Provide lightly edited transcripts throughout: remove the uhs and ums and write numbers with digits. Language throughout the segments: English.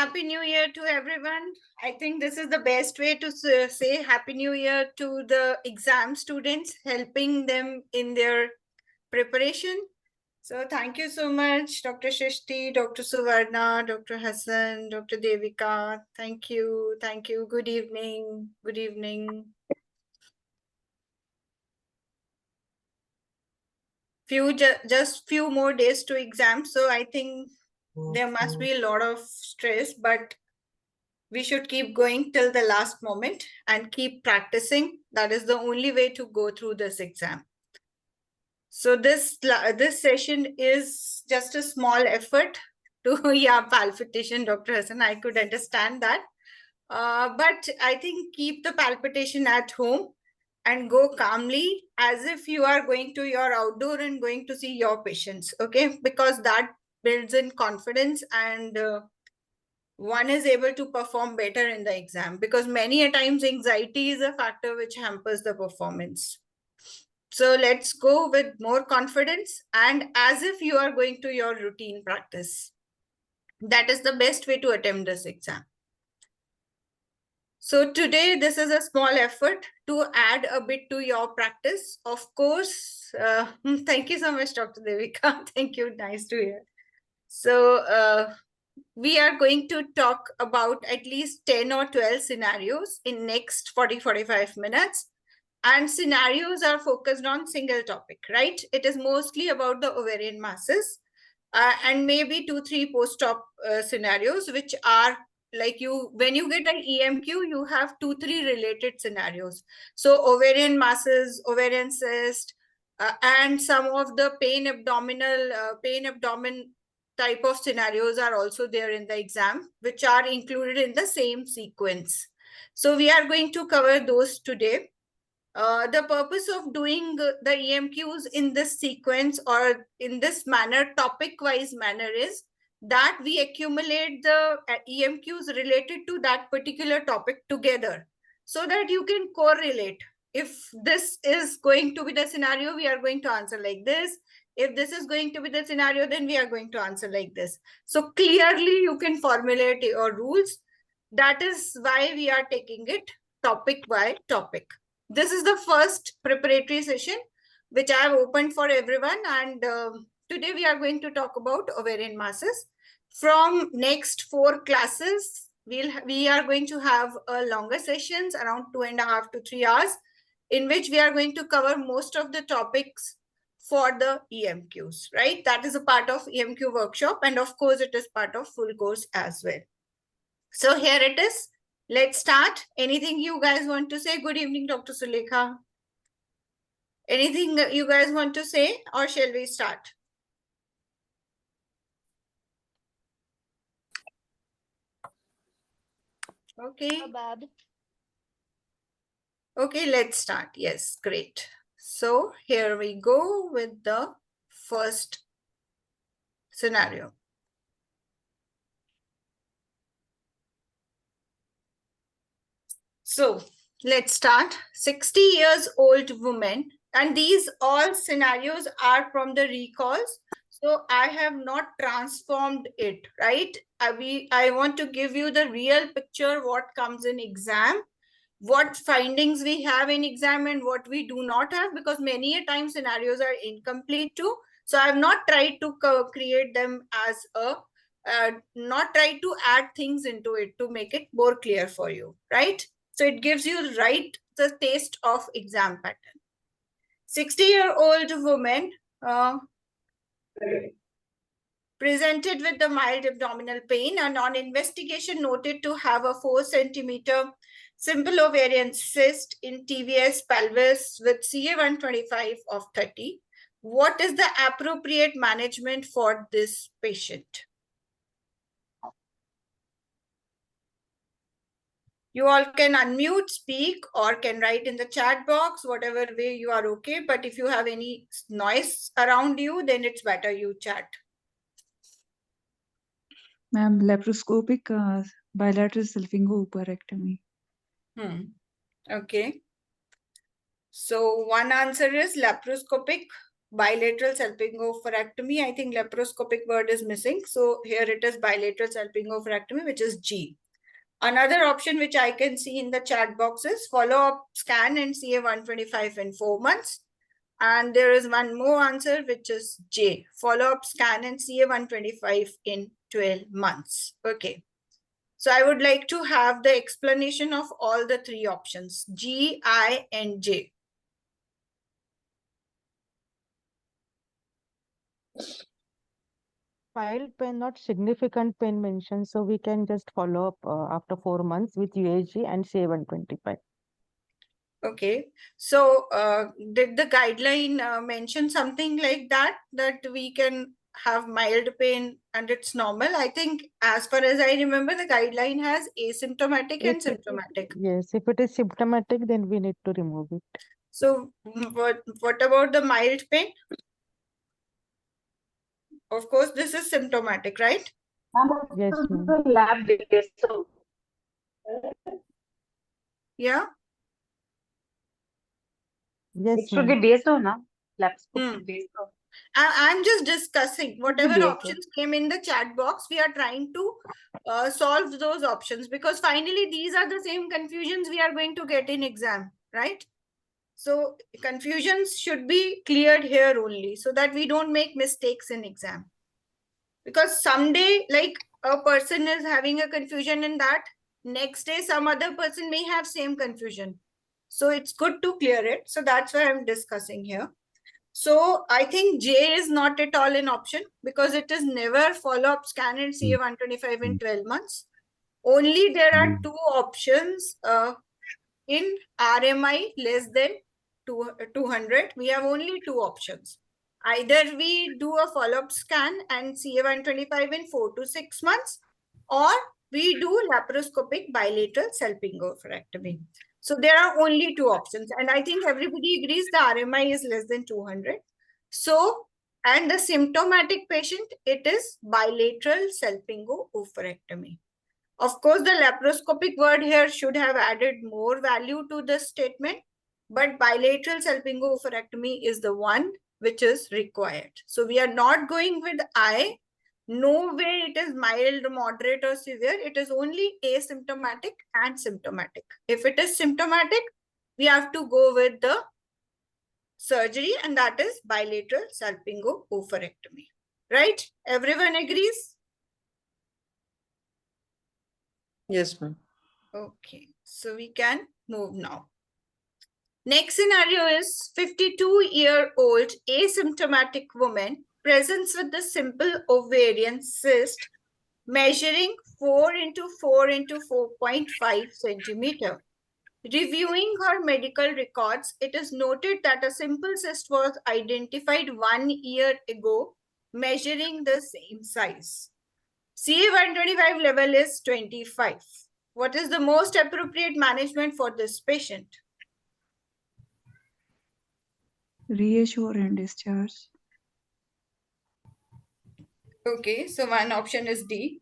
Happy New Year to everyone. I think this is the best way to say Happy New Year to the exam students, helping them in their preparation. So thank you so much, Dr. Shrishti, Dr. Suvarna, Dr. Hassan, Dr. Devika. Thank you. Thank you. Good evening. Good evening. Just few more days to exam. So I think there must be a lot of stress, but we should keep going till the last moment and keep practicing. That is the only way to go through this exam. So this session is just a small effort to, palpitation, Dr. Hassan, I could understand that. But I think keep the palpitation at home and go calmly as if you are going to your outdoor and going to see your patients, okay? Because that builds in confidence and one is able to perform better in the exam, because many a times anxiety is a factor which hampers the performance. So let's go with more confidence and as if you are going to your routine practice. That is the best way to attempt this exam. So today, this is a small effort to add a bit to your practice. Of course, thank you so much, Dr. Devika. Thank you. Nice to hear. So we are going to talk about at least 10 or 12 scenarios in next 40-45 minutes. And scenarios are focused on single topic, right? It is mostly about the ovarian masses and maybe 2-3 post-op scenarios, which are like when you get an EMQ, you have 2-3 related scenarios. So ovarian masses, ovarian cyst, and some of the pain abdomen type of scenarios are also there in the exam, which are included in the same sequence. So we are going to cover those today. The purpose of doing the EMQs in this sequence or in this manner, topic-wise manner, is that we accumulate the EMQs related to that particular topic together so that you can correlate. If this is going to be the scenario, we are going to answer like this. If this is going to be the scenario, then we are going to answer like this. So clearly you can formulate your rules. That is why we are taking it topic by topic. This is the first preparatory session which I have opened for everyone, and today we are going to talk about ovarian masses. From next 4 classes, we are going to have longer sessions around 2.5 to 3 hours, in which we are going to cover most of the topics for the EMQs, right? That is a part of EMQ workshop, and of course it is part of full course as well. So here it is. Let's start. Anything you guys want to say? Good evening, Dr. Sulekha. Anything you guys want to say, or shall we start? Okay. Okay, let's start. Yes, great. So here we go with the first scenario. So let's start. 60 years old woman, and these all scenarios are from the recalls. So I have not transformed it, right? I want to give you the real picture, what comes in exam, what findings we have in exam and what we do not have, because many a time scenarios are incomplete too. So I have not tried to create them as a, not try to add things into it to make it more clear for you, right? So it gives you the taste of exam pattern. 60-year-old woman presented with the mild abdominal pain and on investigation noted to have a 4 centimeter simple ovarian cyst in TVS pelvis with CA125 of 30. What is the appropriate management for this patient? You all can unmute, speak, or can write in the chat box, whatever way you are okay. But if you have any noise around you, then it's better you chat. Ma'am, laparoscopic bilateral salpingo-oophorectomy. Okay. So one answer is laparoscopic bilateral salpingo-oophorectomy. I think laparoscopic word is missing. So here it is bilateral salpingo-oophorectomy, which is G. Another option which I can see in the chat box is follow-up scan and CA125 in 4 months. And there is one more answer, which is J, follow-up scan and CA125 in 12 months. Okay. So I would like to have the explanation of all the three options, G, I, and J. Mild pain, not significant pain mentioned, so we can just follow up after 4 months with UAG and say 125. Okay, so did the guideline mention something like that, that we can have mild pain and it's normal? I think as far as I remember, the guideline has asymptomatic and symptomatic. Yes, if it is symptomatic, then we need to remove it. So what about the mild pain? Of course, this is symptomatic, right? Yes, ma'am. Lab details. So, Yeah. Yes, it should be ma'am. based on laparoscopic based on. I'm just discussing whatever based on. options came in the chat box. We are trying to solve those options, because finally these are the same confusions we are going to get in exam, right? So confusions should be cleared here only, so that we don't make mistakes in exam. Because someday, like, a person is having a confusion in that, next day some other person may have same confusion. So it's good to clear it. So that's why I'm discussing here. So I think J is not at all an option, because it is never follow-up scan and CA125 in 12 months. Only there are two options in RMI less than 200. We have only two options. Either we do a follow-up scan and CA125 in 4 to 6 months, or we do laparoscopic bilateral salpingo-oophorectomy. So there are only two options, and I think everybody agrees the RMI is less than 200. So, and the symptomatic patient, it is bilateral salpingo-oophorectomy. Of course, the laparoscopic word here should have added more value to this statement, but bilateral salpingo-oophorectomy is the one which is required. So we are not going with I. No way it is mild, moderate, or severe. It is only asymptomatic and symptomatic. If it is symptomatic, we have to go with the surgery, and that is bilateral salpingo-oophorectomy. Right? Everyone agrees? Yes, ma'am. Okay, so we can move now. Next scenario is 52-year-old asymptomatic woman presents with the simple ovarian cyst measuring 4 into 4 into 4.5 centimeter. Reviewing her medical records, it is noted that a simple cyst was identified 1 year ago, measuring the same size. CA125 level is 25. What is the most appropriate management for this patient? Reassure and discharge. Okay, so one option is D.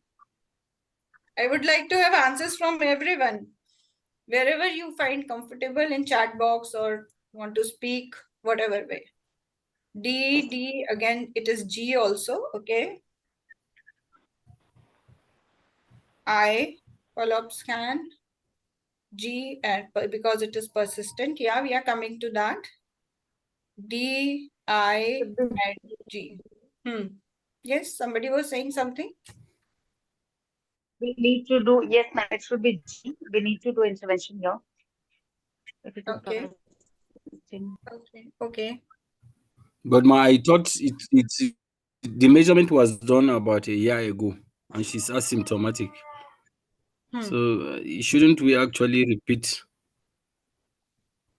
I would like to have answers from everyone. Wherever you find comfortable in chat box or want to speak, whatever way. D, again, it is G also, okay. I, follow-up scan. G, and because it is persistent, yeah, we are coming to that. D, I, and G. Yes, somebody was saying something. We need to do, yes, ma'am, it should be G. We need to do intervention here. If it is Okay. persisting. Okay. But I thought the measurement was done about a year ago, and she's asymptomatic. So shouldn't we actually repeat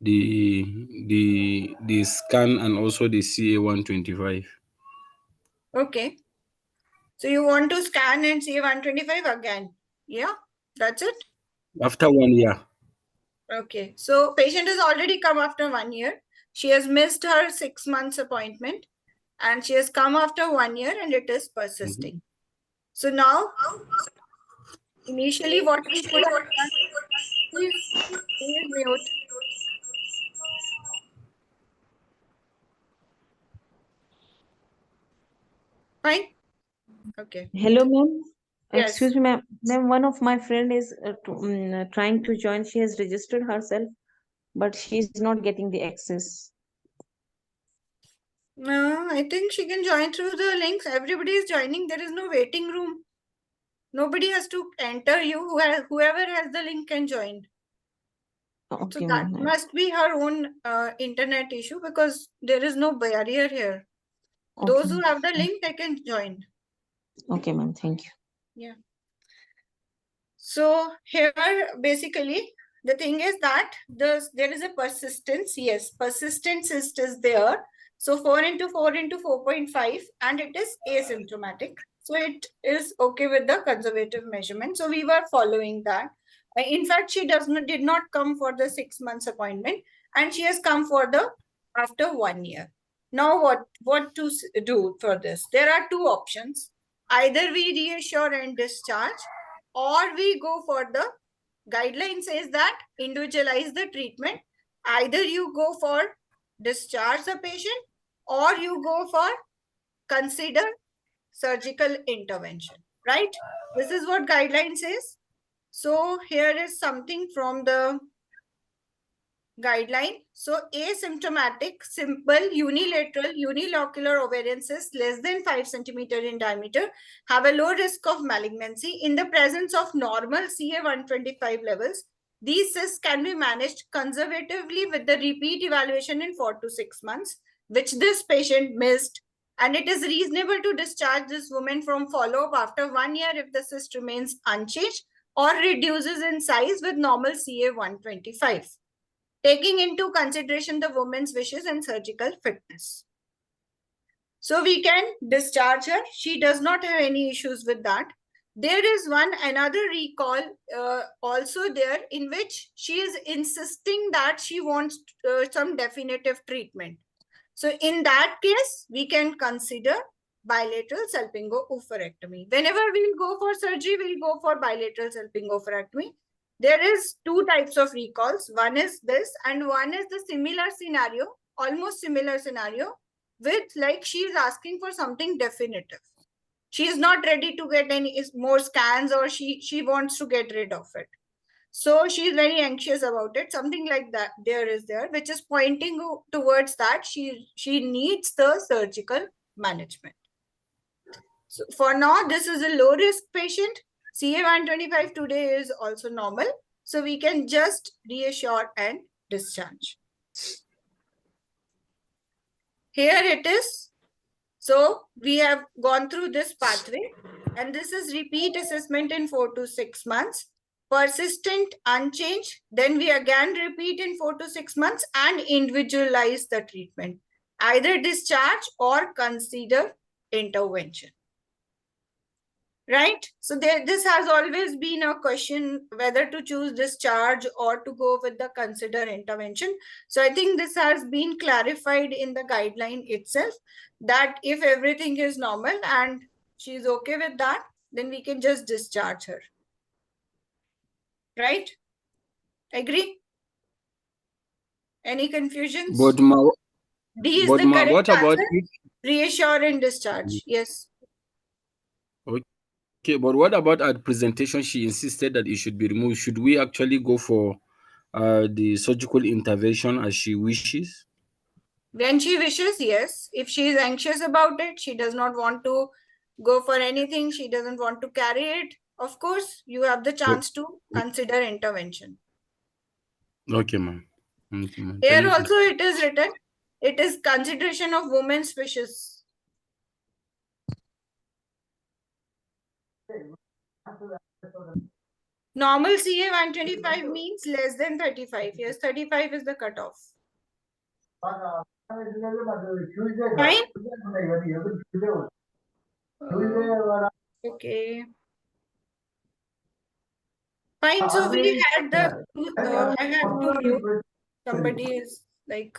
the scan and also the CA125? Okay. So you want to scan and see 125 again? Yeah, that's it. After 1 year. Okay. So patient has already come after 1 year. She has missed her 6 months appointment, and she has come after 1 year, and it is persisting. So now, initially what we could have done is mute. Fine. Okay. Hello, ma'am. Yes. Excuse me, ma'am. Ma'am, one of my friend is trying to join. She has registered herself, but she is not getting the access. No, I think she can join through the links. Everybody is joining. There is no waiting room. Nobody has to enter you. Whoever has the link can join. So Okay, that ma'am. must be her own internet issue, because there is no barrier here. Those Okay, who have the link, they can join. okay, ma'am. Thank you. Yeah. So here, basically, the thing is that there is a persistence. Yes, persistence is there. So 4 into 4 into 4.5, and it is asymptomatic. So it is okay with the conservative measurement. So we were following that. In fact, she did not come for the 6 months appointment, and she has come for the after 1 year. Now what to do for this? There are two options. Either we reassure and discharge, or we go for the guideline says that individualize the treatment. Either you go for discharge the patient, or you go for consider surgical intervention, right? This is what guideline says. So here is something from the guideline. So asymptomatic, simple, unilateral, unilocular ovarian cysts less than 5 centimeters in diameter have a low risk of malignancy in the presence of normal CA125 levels. These cysts can be managed conservatively with the repeat evaluation in 4 to 6 months, which this patient missed. And it is reasonable to discharge this woman from follow-up after 1 year if the cyst remains unchanged or reduces in size with normal CA125. Taking into consideration the woman's wishes and surgical fitness. So we can discharge her. She does not have any issues with that. There is another recall also there, in which she is insisting that she wants some definitive treatment. So in that case, we can consider bilateral salpingo-oophorectomy. Whenever we'll go for surgery, we'll go for bilateral salpingo-oophorectomy. There is two types of recalls. One is this, and one is the similar scenario, almost similar scenario, with like she is asking for something definitive. She is not ready to get any more scans, or she wants to get rid of it. So she is very anxious about it. Something like that there, which is pointing towards that she needs the surgical management. So for now, this is a low risk patient. CA125 today is also normal. So we can just reassure and discharge. Here it is. So we have gone through this pathway, and this is repeat assessment in 4 to 6 months. Persistent, unchanged, then we again repeat in 4 to 6 months and individualize the treatment. Either discharge or consider intervention. Right? So this has always been a question whether to choose discharge or to go with the consider intervention. So I think this has been clarified in the guideline itself, that if everything is normal and she's okay with that, then we can just discharge her. Right? Agree? Any confusions? But D is the correct what about answer. if, Reassure and discharge. Yes. okay, but what about at presentation she insisted that it should be removed? Should we actually go for the surgical intervention as she wishes? When she wishes, yes. If she is anxious about it, she does not want to go for anything, she doesn't want to carry it, of course, you have the chance to consider intervention. Okay, ma'am. Okay, ma'am. Here Thank also you. it is written, it is consideration of women's wishes. Normal CA 125 means less than 35. Yes, 35 is the cutoff. Fine? Okay. Fine. So we had the, I have to mute. Somebody is like.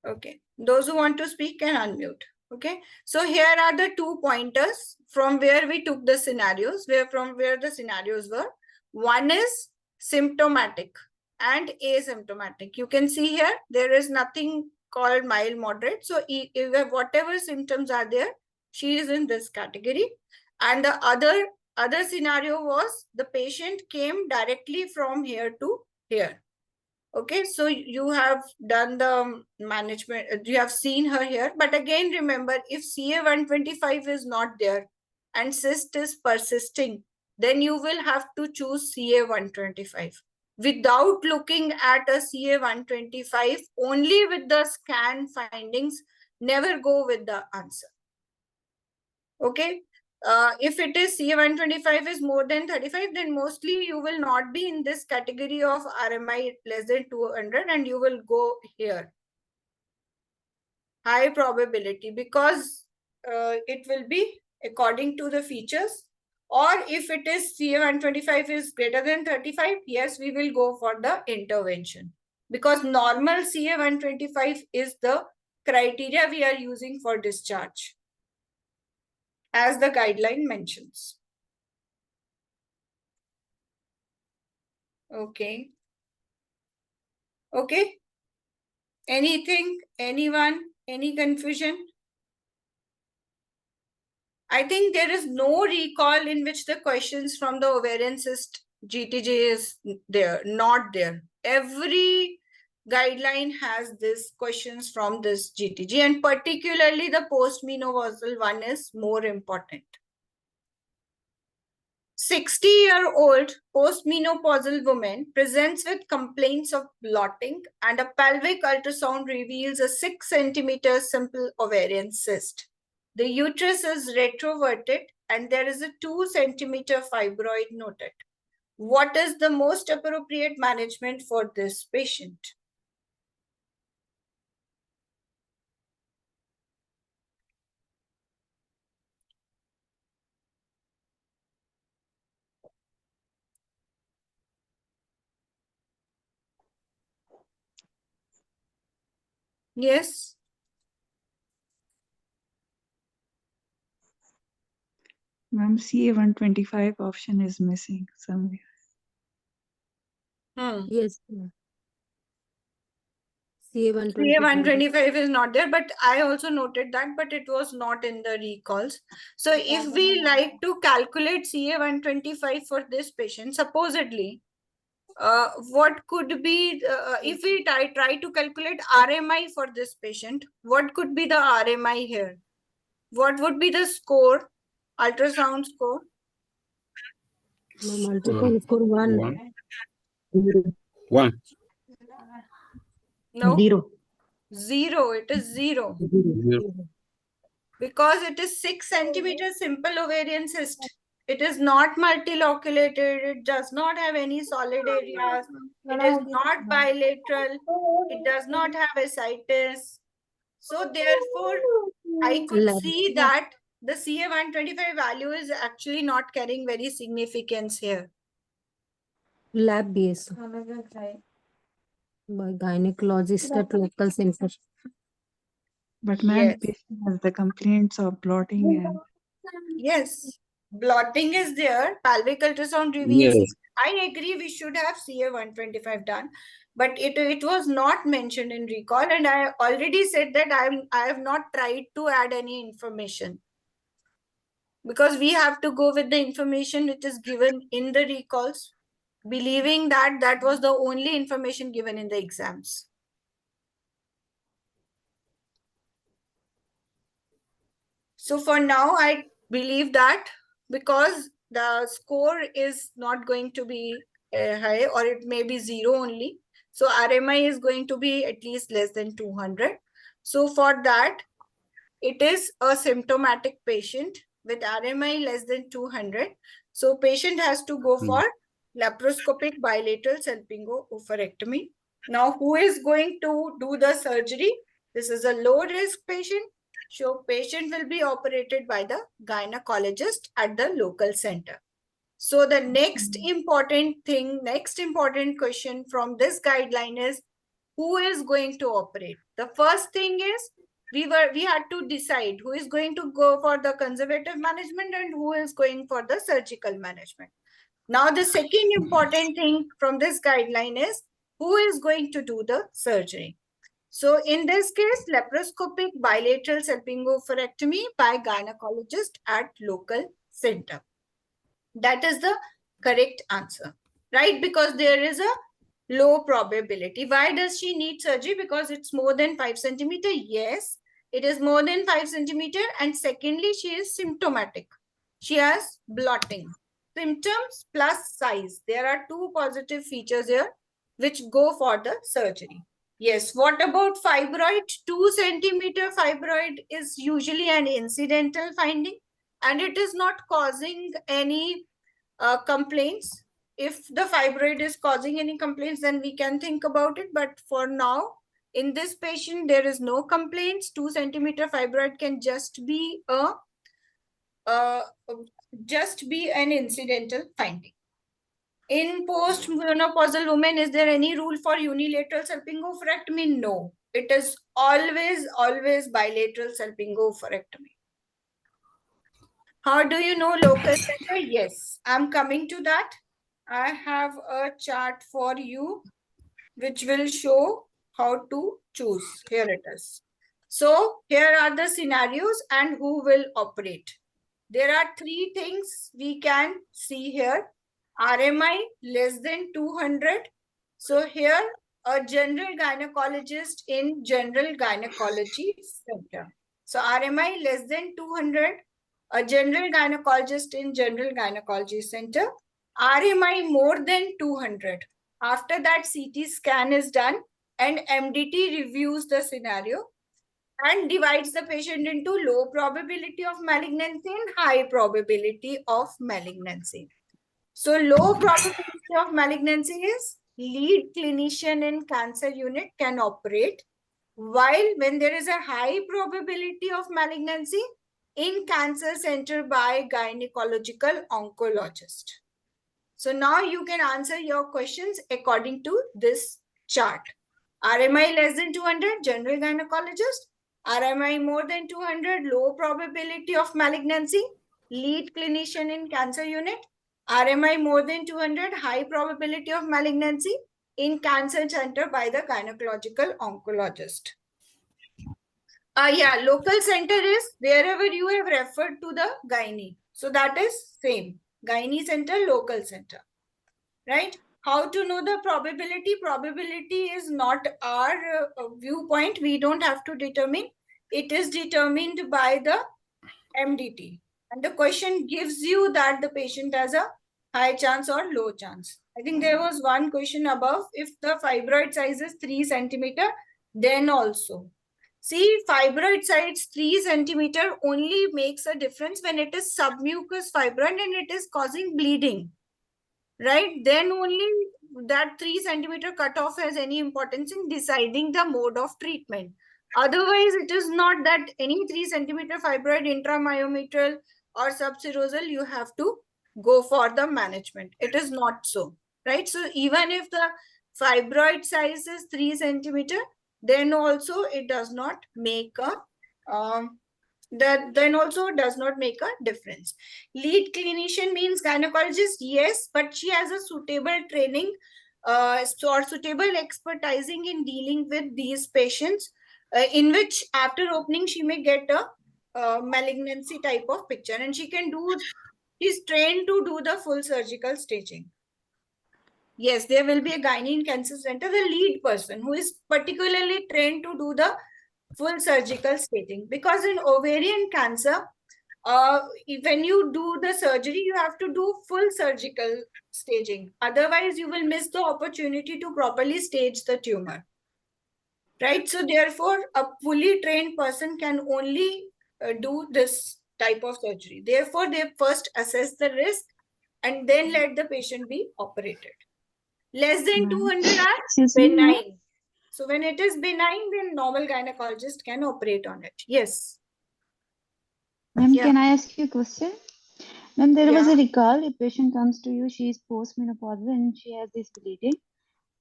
Okay. Those who want to speak can unmute. Okay. So here are the 2 pointers from where we took the scenarios, from where the scenarios were. One is symptomatic and asymptomatic. You can see here, there is nothing called mild, moderate. So if whatever symptoms are there, she is in this category. And the other scenario was the patient came directly from here to here. Okay, so you have done the management, you have seen her here. But again, remember, if CA125 is not there and cyst is persisting, then you will have to choose CA125. Without looking at a CA125, only with the scan findings, never go with the answer. Okay. If it is CA125 is more than 35, then mostly you will not be in this category of RMI less than 200 and you will go here. High probability, because it will be according to the features. Or if it is CA125 is greater than 35, yes, we will go for the intervention. Because normal CA125 is the criteria we are using for discharge, as the guideline mentions. Okay. Okay. Anything, anyone, any confusion? I think there is no recall in which the questions from the ovarian cyst GTJ is there, not there. Every guideline has this questions from this GTG, and particularly the postmenopausal one is more important. 60-year-old postmenopausal woman presents with complaints of bloating, and a pelvic ultrasound reveals a 6 centimeter simple ovarian cyst. The uterus is retroverted and there is a 2 centimeter fibroid noted. What is the most appropriate management for this patient? Yes. Ma'am, CA125 option is missing somewhere. Yes. CA125 is not there, but I also noted that, but it was not in the recalls. So if we like to calculate CA125 for this patient, supposedly, what could be, if we try to calculate RMI for this patient, what could be the RMI here? What would be the score, ultrasound score? Ultrasound score 1. 1. No. 0. 0. It is 0. 0. Because it is 6 centimeter simple ovarian cyst. It is not multiloculated. It does not have any solid areas. It is not bilateral. It does not have ascites. So therefore, I could see that the CA125 value is actually not carrying very significance here. Lab base. By gynecologist at local center. But ma'am, Yes. the patient has the complaints of bloating and Yes, blotting is there. Pelvic ultrasound reveals. Yes. I agree we should have CA125 done, but it was not mentioned in recall, and I already said that I have not tried to add any information, because we have to go with the information which is given in the recalls, believing that that was the only information given in the exams. So for now, I believe that because the score is not going to be high, or it may be 0 only. So RMI is going to be at least less than 200. So for that, it is a symptomatic patient with RMI less than 200. So patient has to go for laparoscopic bilateral salpingo-oophorectomy. Now, who is going to do the surgery? This is a low-risk patient. So patient will be operated by the gynecologist at the local center. So the next important thing, next important question from this guideline is, who is going to operate? The first thing is, we had to decide who is going to go for the conservative management and who is going for the surgical management. Now, the second important thing from this guideline is who is going to do the surgery. So in this case, laparoscopic bilateral salpingo-oophorectomy by gynecologist at local center. That is the correct answer, right? Because there is a low probability. Why does she need surgery? Because it's more than 5 centimeter. Yes, it is more than 5 centimeter. And secondly, she is symptomatic. She has blotting. Symptoms plus size. There are two positive features here which go for the surgery. Yes, what about fibroid? 2 centimeter fibroid is usually an incidental finding and it is not causing any complaints. If the fibroid is causing any complaints, then we can think about it. But for now, in this patient, there is no complaints. 2 centimeter fibroid can just be an incidental finding. In post-menopausal women, is there any rule for unilateral salpingo-oophorectomy? No. It is always bilateral salpingo-oophorectomy. How do you know local center? Yes, I'm coming to that. I have a chart for you which will show how to choose. Here it is. So here are the scenarios and who will operate. There are three things we can see here. RMI less than 200. So here a general gynecologist in general gynecology center. So RMI less than 200, a general gynecologist in general gynecology center. RMI more than 200. After that, CT scan is done and MDT reviews the scenario and divides the patient into low probability of malignancy and high probability of malignancy. So low probability of malignancy is lead clinician in cancer unit can operate, while when there is a high probability of malignancy in cancer center by gynecological oncologist. So now you can answer your questions according to this chart. RMI less than 200, general gynecologist. RMI more than 200, low probability of malignancy, lead clinician in cancer unit. RMI more than 200, high probability of malignancy in cancer center by the gynecological oncologist. Yeah, local center is wherever you have referred to the gynae. So that is same. Gynae center, local center, right? How to know the probability? Probability is not our viewpoint. We don't have to determine. It is determined by the MDT. And the question gives you that the patient has a high chance or low chance. I think there was one question above. If the fibroid size is 3 centimeter, then also. See, fibroid size 3 centimeter only makes a difference when it is submucous fibroid and it is causing bleeding, right? Then only that 3 centimeter cutoff has any importance in deciding the mode of treatment. Otherwise, it is not that any 3 centimeter fibroid intramyometrial or subserosal, you have to go for the management. It is not so, right? So even if the fibroid size is 3 centimeter, then also it does not make a then also does not make a difference. Lead clinician means gynecologist, yes, but she has a suitable training or suitable expertising in dealing with these patients, in which after opening she may get a malignancy type of picture, and she's trained to do the full surgical staging. Yes, there will be a gynae in cancer center, the lead person who is particularly trained to do the full surgical staging. Because in ovarian cancer, when you do the surgery, you have to do full surgical staging. Otherwise, you will miss the opportunity to properly stage the tumor. Right? So therefore, a fully trained person can only do this type of surgery. Therefore, they first assess the risk and then let the patient be operated. Less than 200 are benign. So when it is benign, then normal gynecologist can operate on it. Yes. Ma'am, Yeah. can I ask you a question? Ma'am, there was a Yeah. recall. A patient comes to you, she is postmenopausal and she has this bleeding.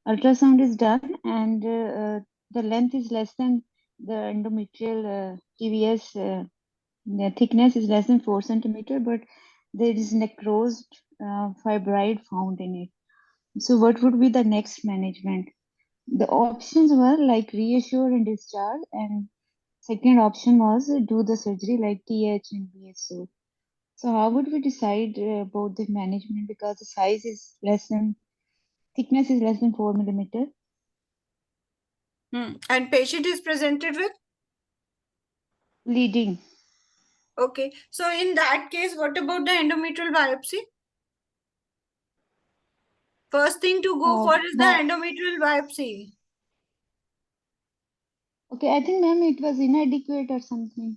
Ultrasound is done and the length is less than the endometrial TVS. The thickness is less than 4 centimeter, but there is necrosed fibroid found in it. So what would be the next management? The options were like reassure and discharge, and second option was do the surgery like TH and BSO. So how would we decide about the management, because the size is less than, thickness is less than 4 millimeter? And patient is presented with? Bleeding. Okay. So in that case, what about the endometrial biopsy? First thing to go for is the endometrial biopsy. Okay, I think ma'am it was inadequate or something.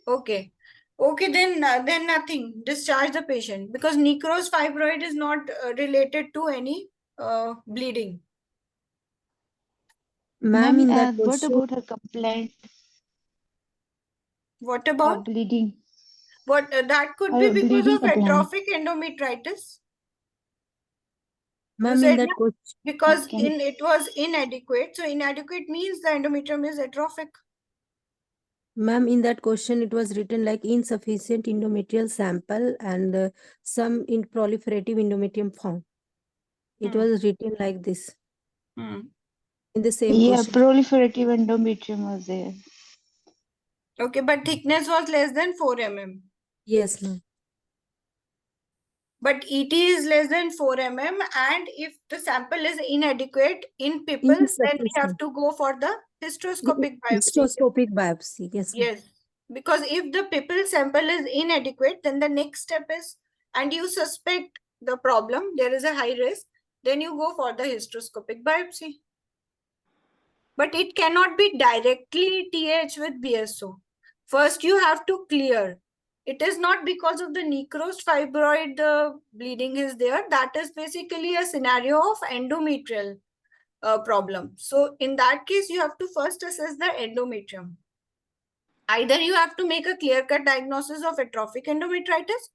Okay. Okay, then nothing. Discharge the patient, because necrosed fibroid is not related to any bleeding. Ma'am, in that What question, about her complaint What about? of bleeding? What that could be Her because bleeding of complaint. atrophic endometritis. You ma'am, in said that no? question, Because Okay. it was inadequate. So inadequate means the endometrium is atrophic. ma'am, in that question, it was written like insufficient endometrial sample and some in proliferative endometrium found. It was written like this in the same Yeah, question. proliferative endometrium was there. Okay, but thickness was less than 4 mm. Yes, ma'am. But ET is less than 4 mm, and if the sample is inadequate in peoples, then we have Insufficient. to go for the hysteroscopic biopsy. Histoscopic biopsy. Yes, ma'am. Yes, because if the people sample is inadequate, then the next step is, and you suspect the problem, there is a high risk, then you go for the hysteroscopic biopsy. But it cannot be directly TH with BSO. First, you have to clear. It is not because of the necrosed fibroid the bleeding is there. That is basically a scenario of endometrial problem. So in that case, you have to first assess the endometrium. Either you have to make a clear-cut diagnosis of atrophic endometritis,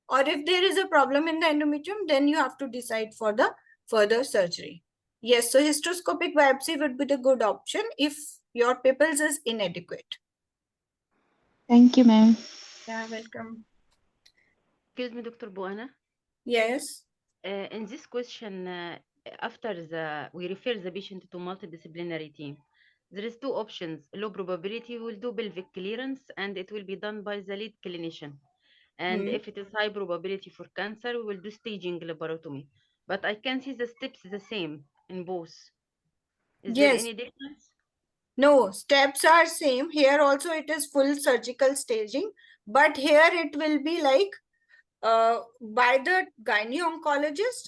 or if there is a problem in the endometrium, then you have to decide for the further surgery. Yes, so hysteroscopic biopsy would be the good option if your peoples is inadequate. Thank you, ma'am. Yeah, welcome. Excuse me, Dr. Buana. Yes. In this question, after we refer the patient to multidisciplinary team, there is two options. Low probability will do pelvic clearance, and it will be done by the lead clinician. And if it is high probability for cancer, we will do staging laparotomy. But I can see the steps the same in both. Is there any difference? No, steps are same. Here also it is full surgical staging, but here it will be like by the gynae-oncologist.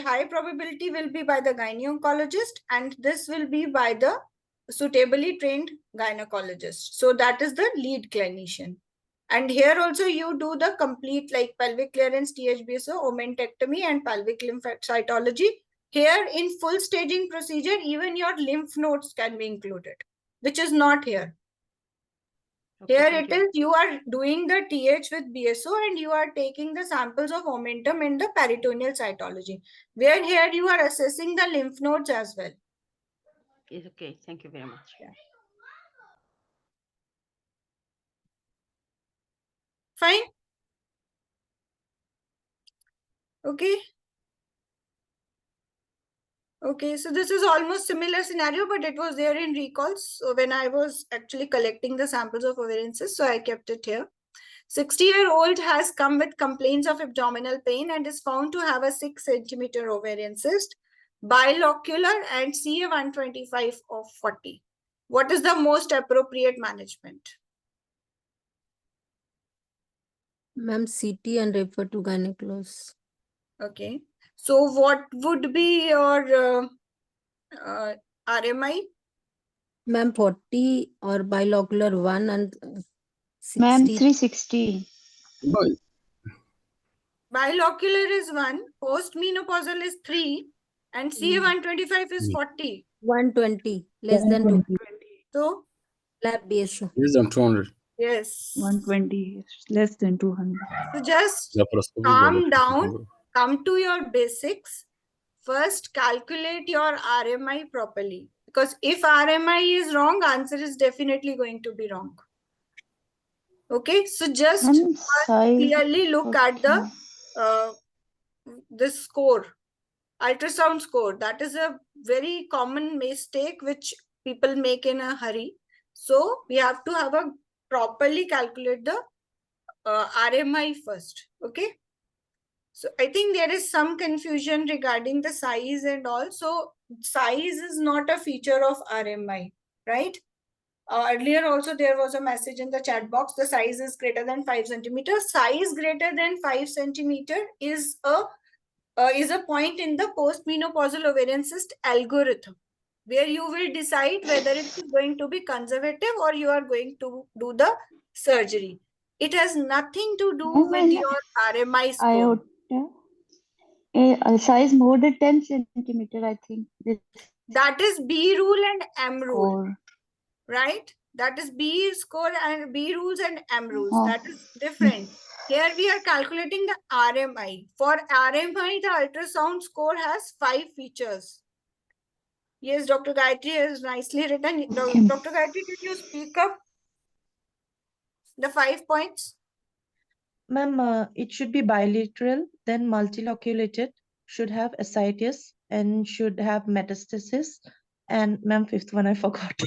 High probability will be by the gynae-oncologist, and this will be by the suitably trained gynecologist. So that is the lead clinician. And here also you do the complete like pelvic clearance, THBSO, omentectomy, and pelvic lymphocytology. Here in full staging procedure, even your lymph nodes can be included, which is not here. Here it is, you are doing the TH with BSO and you are taking the samples of omentum and the peritoneal cytology, where here you are assessing the lymph nodes as well. Yes, okay, thank you very much. Yeah. Fine. Okay. Okay, so this is almost similar scenario, but it was there in recalls. So when I was actually collecting the samples of ovarian cysts, so I kept it here. 60-year-old has come with complaints of abdominal pain and is found to have a 6 centimeter ovarian cyst, bilocular and CA 125 of 40. What is the most appropriate management? Ma'am, CT and refer to gynecologist. Okay. So what would be your RMI? Ma'am, 40 or bilocular 1 and 60. Ma'am, 360. Bilocular is 1, post-menopausal is 3, and CA 125 is 40. 120, less than 200. So? Lab BSO. Less than 200. Yes. 120, less than 200. So just calm down, come to your basics. First, calculate your RMI properly. Because if RMI is wrong, answer is definitely going to be wrong. Okay, so just Ma'am, size. clearly look at Okay. the score, ultrasound score. That is a very common mistake which people make in a hurry. So we have to have a properly calculate the RMI first. Okay. So I think there is some confusion regarding the size and all. So size is not a feature of RMI, right? Earlier also there was a message in the chat box, the size is greater than 5 centimeters. Size greater than 5 centimeter is a point in the postmenopausal ovarian cyst algorithm, where you will decide whether it is going to be conservative or you are going to do the surgery. It has nothing to do Ma'am, with an your RMI score. iota, a size more than 10 centimeter, I think. This That is B rule and M rule, score. right? That is B score and B rules and M rules. Oh. That is different. Here we are calculating the RMI. For RMI, the ultrasound score has 5 features. Yes, Dr. Gayatri has nicely written. Okay. Dr. Gayatri, can you speak up the 5 points? Ma'am, it should be bilateral, then multiloculated, should have ascites, and should have metastasis. And ma'am, fifth one I forgot.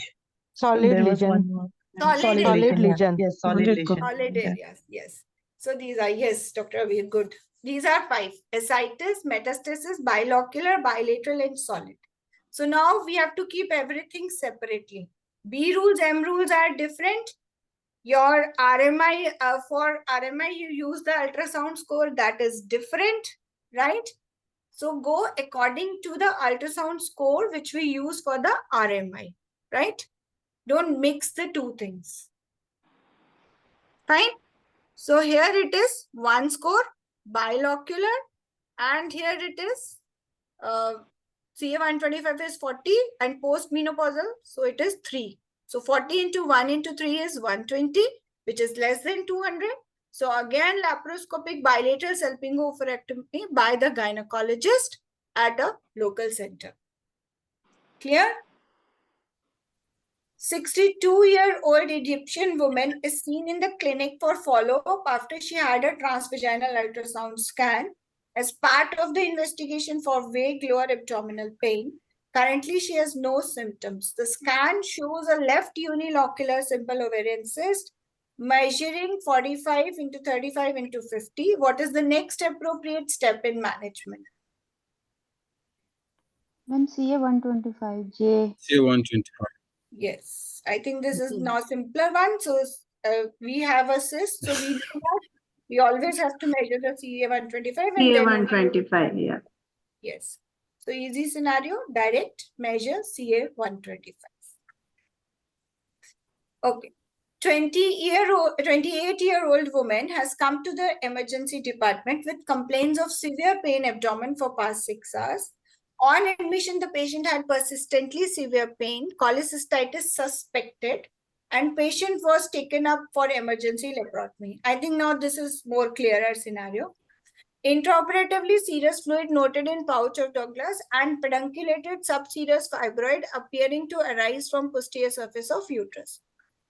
Solid There was one lesion. more. Solid Solid area. lesion. Yeah. Yes, solid Solid lesion. Solid Yeah. areas, yes. So these are, yes, Dr. Avi, good. These are 5. Ascites, metastasis, bilocular, bilateral, and solid. So now we have to keep everything separately. B rules, M rules are different. Your RMI, for RMI, you use the ultrasound score, that is different, right? So go according to the ultrasound score, which we use for the RMI, right? Don't mix the two things. Fine. So here it is 1 score, bilocular, and here it is CA125 is 40 and postmenopausal, so it is 3. So 40 into 1 into 3 is 120, which is less than 200. So again, laparoscopic bilateral salpingo-oophorectomy by the gynecologist at a local center. Clear? 62-year-old Egyptian woman is seen in the clinic for follow-up after she had a transvaginal ultrasound scan as part of the investigation for vague lower abdominal pain. Currently, she has no symptoms. The scan shows a left unilocular simple ovarian cyst measuring 45 into 35 into 50. What is the next appropriate step in management? Ma'am, CA125J. CA125. Yes, I think this is now simpler one. So we have a cyst, so we know that we always have to measure the CA125 and then CA125, yeah. yes. So easy scenario, direct measure CA125. Okay. 28-year-old woman has come to the emergency department with complaints of severe pain abdomen for past 6 hours. On admission, the patient had persistently severe pain, cholecystitis suspected, and patient was taken up for emergency laparotomy. I think now this is more clearer scenario. Intraoperatively, serous fluid noted in pouch of Douglas and pedunculated subserous fibroid appearing to arise from posterior surface of uterus.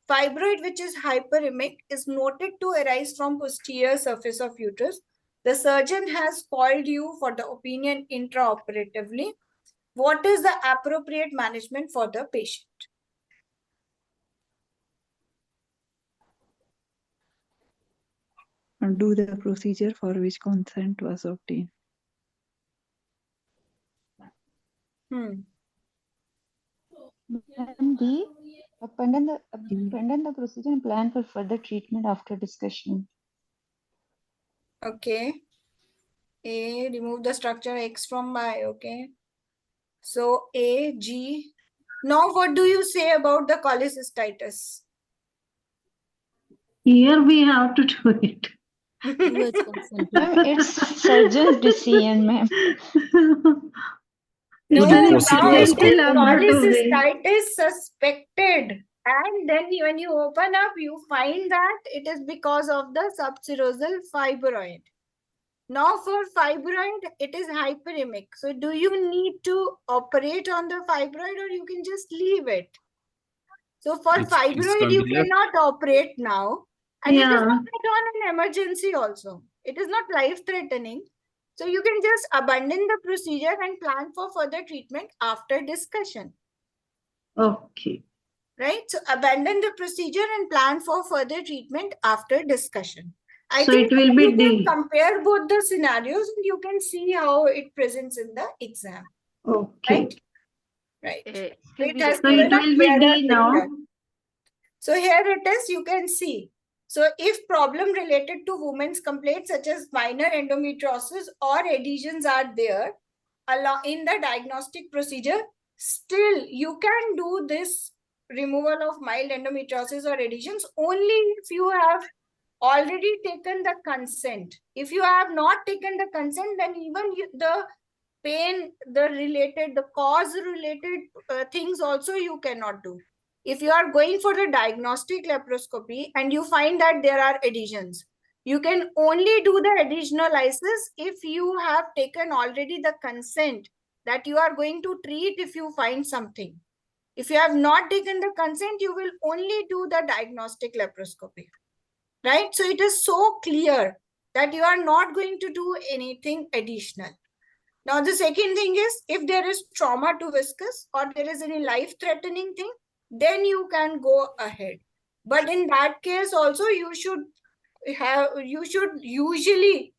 Fibroid, which is hyperemic, is noted to arise from posterior surface of uterus. The surgeon has called you for the opinion intraoperatively. What is the appropriate management for the patient? Do the procedure for which consent was obtained. And D, abandon the procedure and plan for further treatment after discussion. Okay. A, remove the structure X from Y. Okay. So A, G. Now what do you say about the cholecystitis? Here we have to do it. Ma'am, it's surgeon's decision, ma'am. No, the now procedure it was is laboratory. cholecystitis suspected. And then when you open up, you find that it is because of the subserosal fibroid. Now for fibroid, it is hyperemic. So do you need to operate on the fibroid or you can just leave it? So for It fibroid, can you be left. cannot operate now. And it is Yeah. not on an emergency also. It is not life-threatening. So you can just abandon the procedure and plan for further treatment after discussion. Okay. Right? So abandon the procedure and plan for further treatment after discussion. I So think it will you be can D. compare both the scenarios and you can see how it presents in the exam. Okay. Right? Right. Excuse It me, has So doctor. it given a will be clearer D now. picture. So here it is, you can see. So if problem related to women's complaints such as minor endometriosis or adhesions are there in the diagnostic procedure, still you can do this removal of mild endometriosis or adhesions only if you have already taken the consent. If you have not taken the consent, then even the pain, the cause related things also you cannot do. If you are going for the diagnostic laparoscopy and you find that there are adhesions, you can only do the adhesional lysis if you have taken already the consent that you are going to treat if you find something. If you have not taken the consent, you will only do the diagnostic laparoscopy. Right? So it is so clear that you are not going to do anything additional. Now, the second thing is, if there is trauma to viscous or there is any life-threatening thing, then you can go ahead. But in that case also, you should usually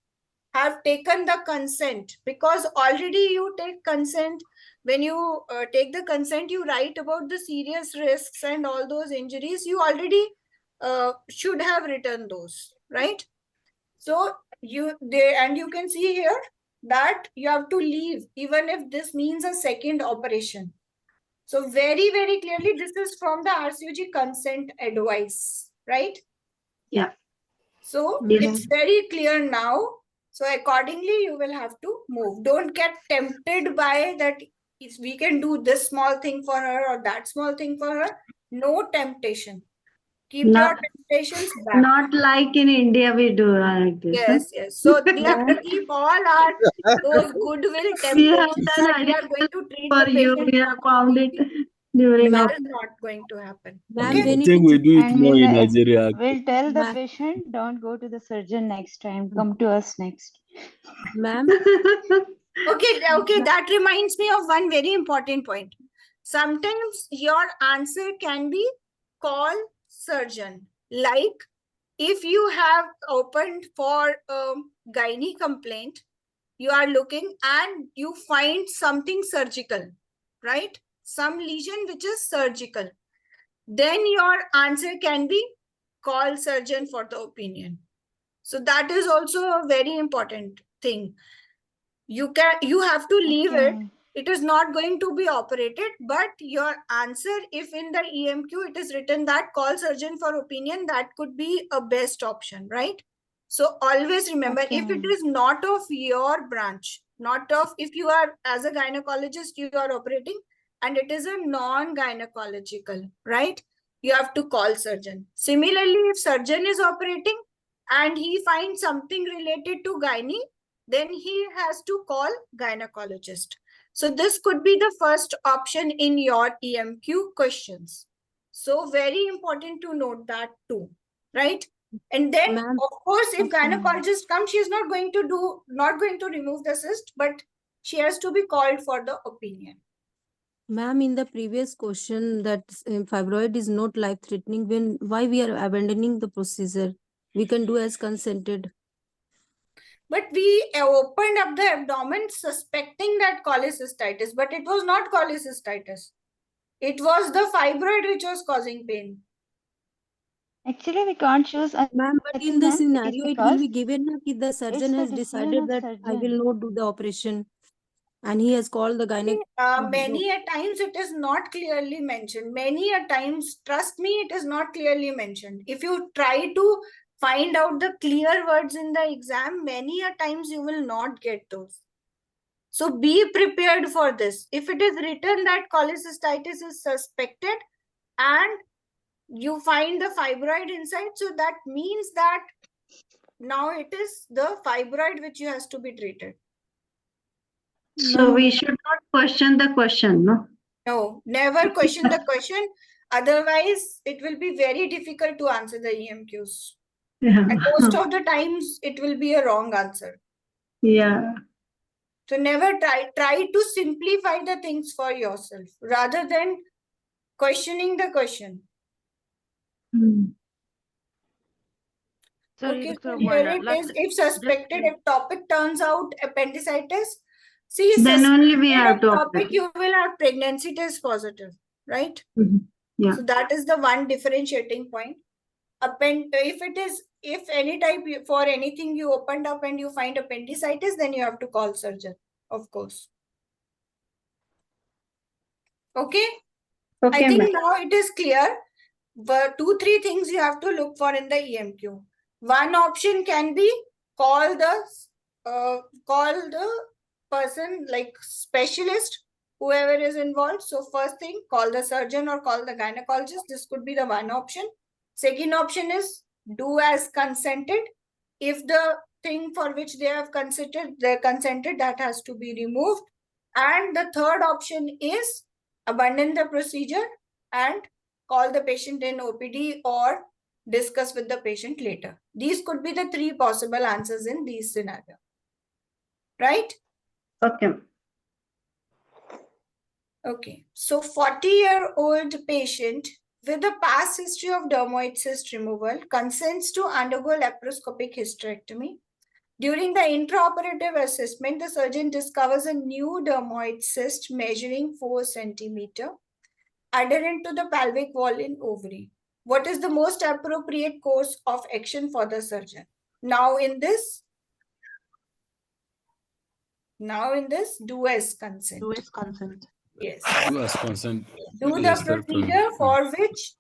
have taken the consent, because already you take consent. When you take the consent, you write about the serious risks and all those injuries. You already should have written those, right? So you can see here that you have to leave even if this means a second operation. So very, very clearly, this is from the RCOG consent advice, right? Yeah. So Yes. it's very clear now. So accordingly, you will have to move. Don't get tempted by that. We can do this small thing for her or that small thing for her. No temptation. Keep your Not, temptations back. not like in India we do like this. Yes, yes. So we have to keep all our those goodwill We have temptations done that we are going to treat for the you. patient. We have found it during That our. is not going to happen. Ma'am, Okay. I when it think is we do it And more in we'll Nigeria. we'll tell the Ma- patient, don't go to the surgeon next time. Come to us next. ma'am, Okay, that reminds me of one very important point. Sometimes your answer can be call surgeon. Like if you have opened for gynae complaint, you are looking and you find something surgical, right? Some lesion which is surgical. Then your answer can be call surgeon for the opinion. So that is also a very important thing. You have to leave Okay, it. It is not going to be operated, but your answer, if in the EMQ it is written that call surgeon for opinion, that could be a best option, right? So always remember, okay, if it is not of your branch, not of, if you are as a gynecologist, you are operating and it is a non-gynecological, right? You have to call surgeon. Similarly, if surgeon is operating and he finds something related to gynae, then he has to call gynecologist. So this could be the first option in your EMQ questions. So very important to note that too, right? And then, of course, if okay. gynecologist comes, she is not going to remove the cyst, but she has to be called for the opinion. ma'am, in the previous question that fibroid is not life-threatening, when why we are abandoning the procedure? We can do as consented. But we opened up the abdomen suspecting that cholecystitis, but it was not cholecystitis. It was the fibroid which was causing pain. Actually, we can't choose Ma'am, but in nothing, the ma'am. It is scenario, it will because be given that the surgeon it's the has decision decided of that I surgeon. will not do the operation, and he has called the gynae. Many a times it is not clearly mentioned. Many a times, trust me, it is not clearly mentioned. If you try to find out the clear words in the exam, many a times you will not get those. So be prepared for this. If it is written that cholecystitis is suspected and you find the fibroid inside, so that means that now it is the fibroid which has to be treated. So we should not question the question, no? No, never question the question. Otherwise, it will be very difficult to answer the EMQs. Yeah. And most of the times it will be a wrong answer. Yeah. So never try to simplify the things for yourself rather than questioning the question. Sorry, Okay, Dr. so here Umarna, it is. If suspected, if topic turns out appendicitis, see, Then only we suspected have to topic, operate. you will have pregnancy test positive, right? Yeah. So that is the one differentiating point. If any type for anything you opened up and you find appendicitis, then you have to call surgeon, of course. Okay. Okay, I think ma'am. now it is clear. But 2-3 things you have to look for in the EMQ. One option can be call the person like specialist, whoever is involved. So first thing, call the surgeon or call the gynecologist. This could be the one option. Second option is do as consented. If the thing for which they have consented, that has to be removed. And the third option is abandon the procedure and call the patient in OPD or discuss with the patient later. These could be the 3 possible answers in these scenarios. Right? Okay. Okay. So 40-year-old patient with a past history of dermoid cyst removal consents to undergo laparoscopic hysterectomy. During the intraoperative assessment, the surgeon discovers a new dermoid cyst measuring 4 centimeters adherent to the pelvic wall in ovary. What is the most appropriate course of action for the surgeon? Now in this, do as consent. Do as consent. Yes. Do as consent. Do the hysterectomy. procedure for which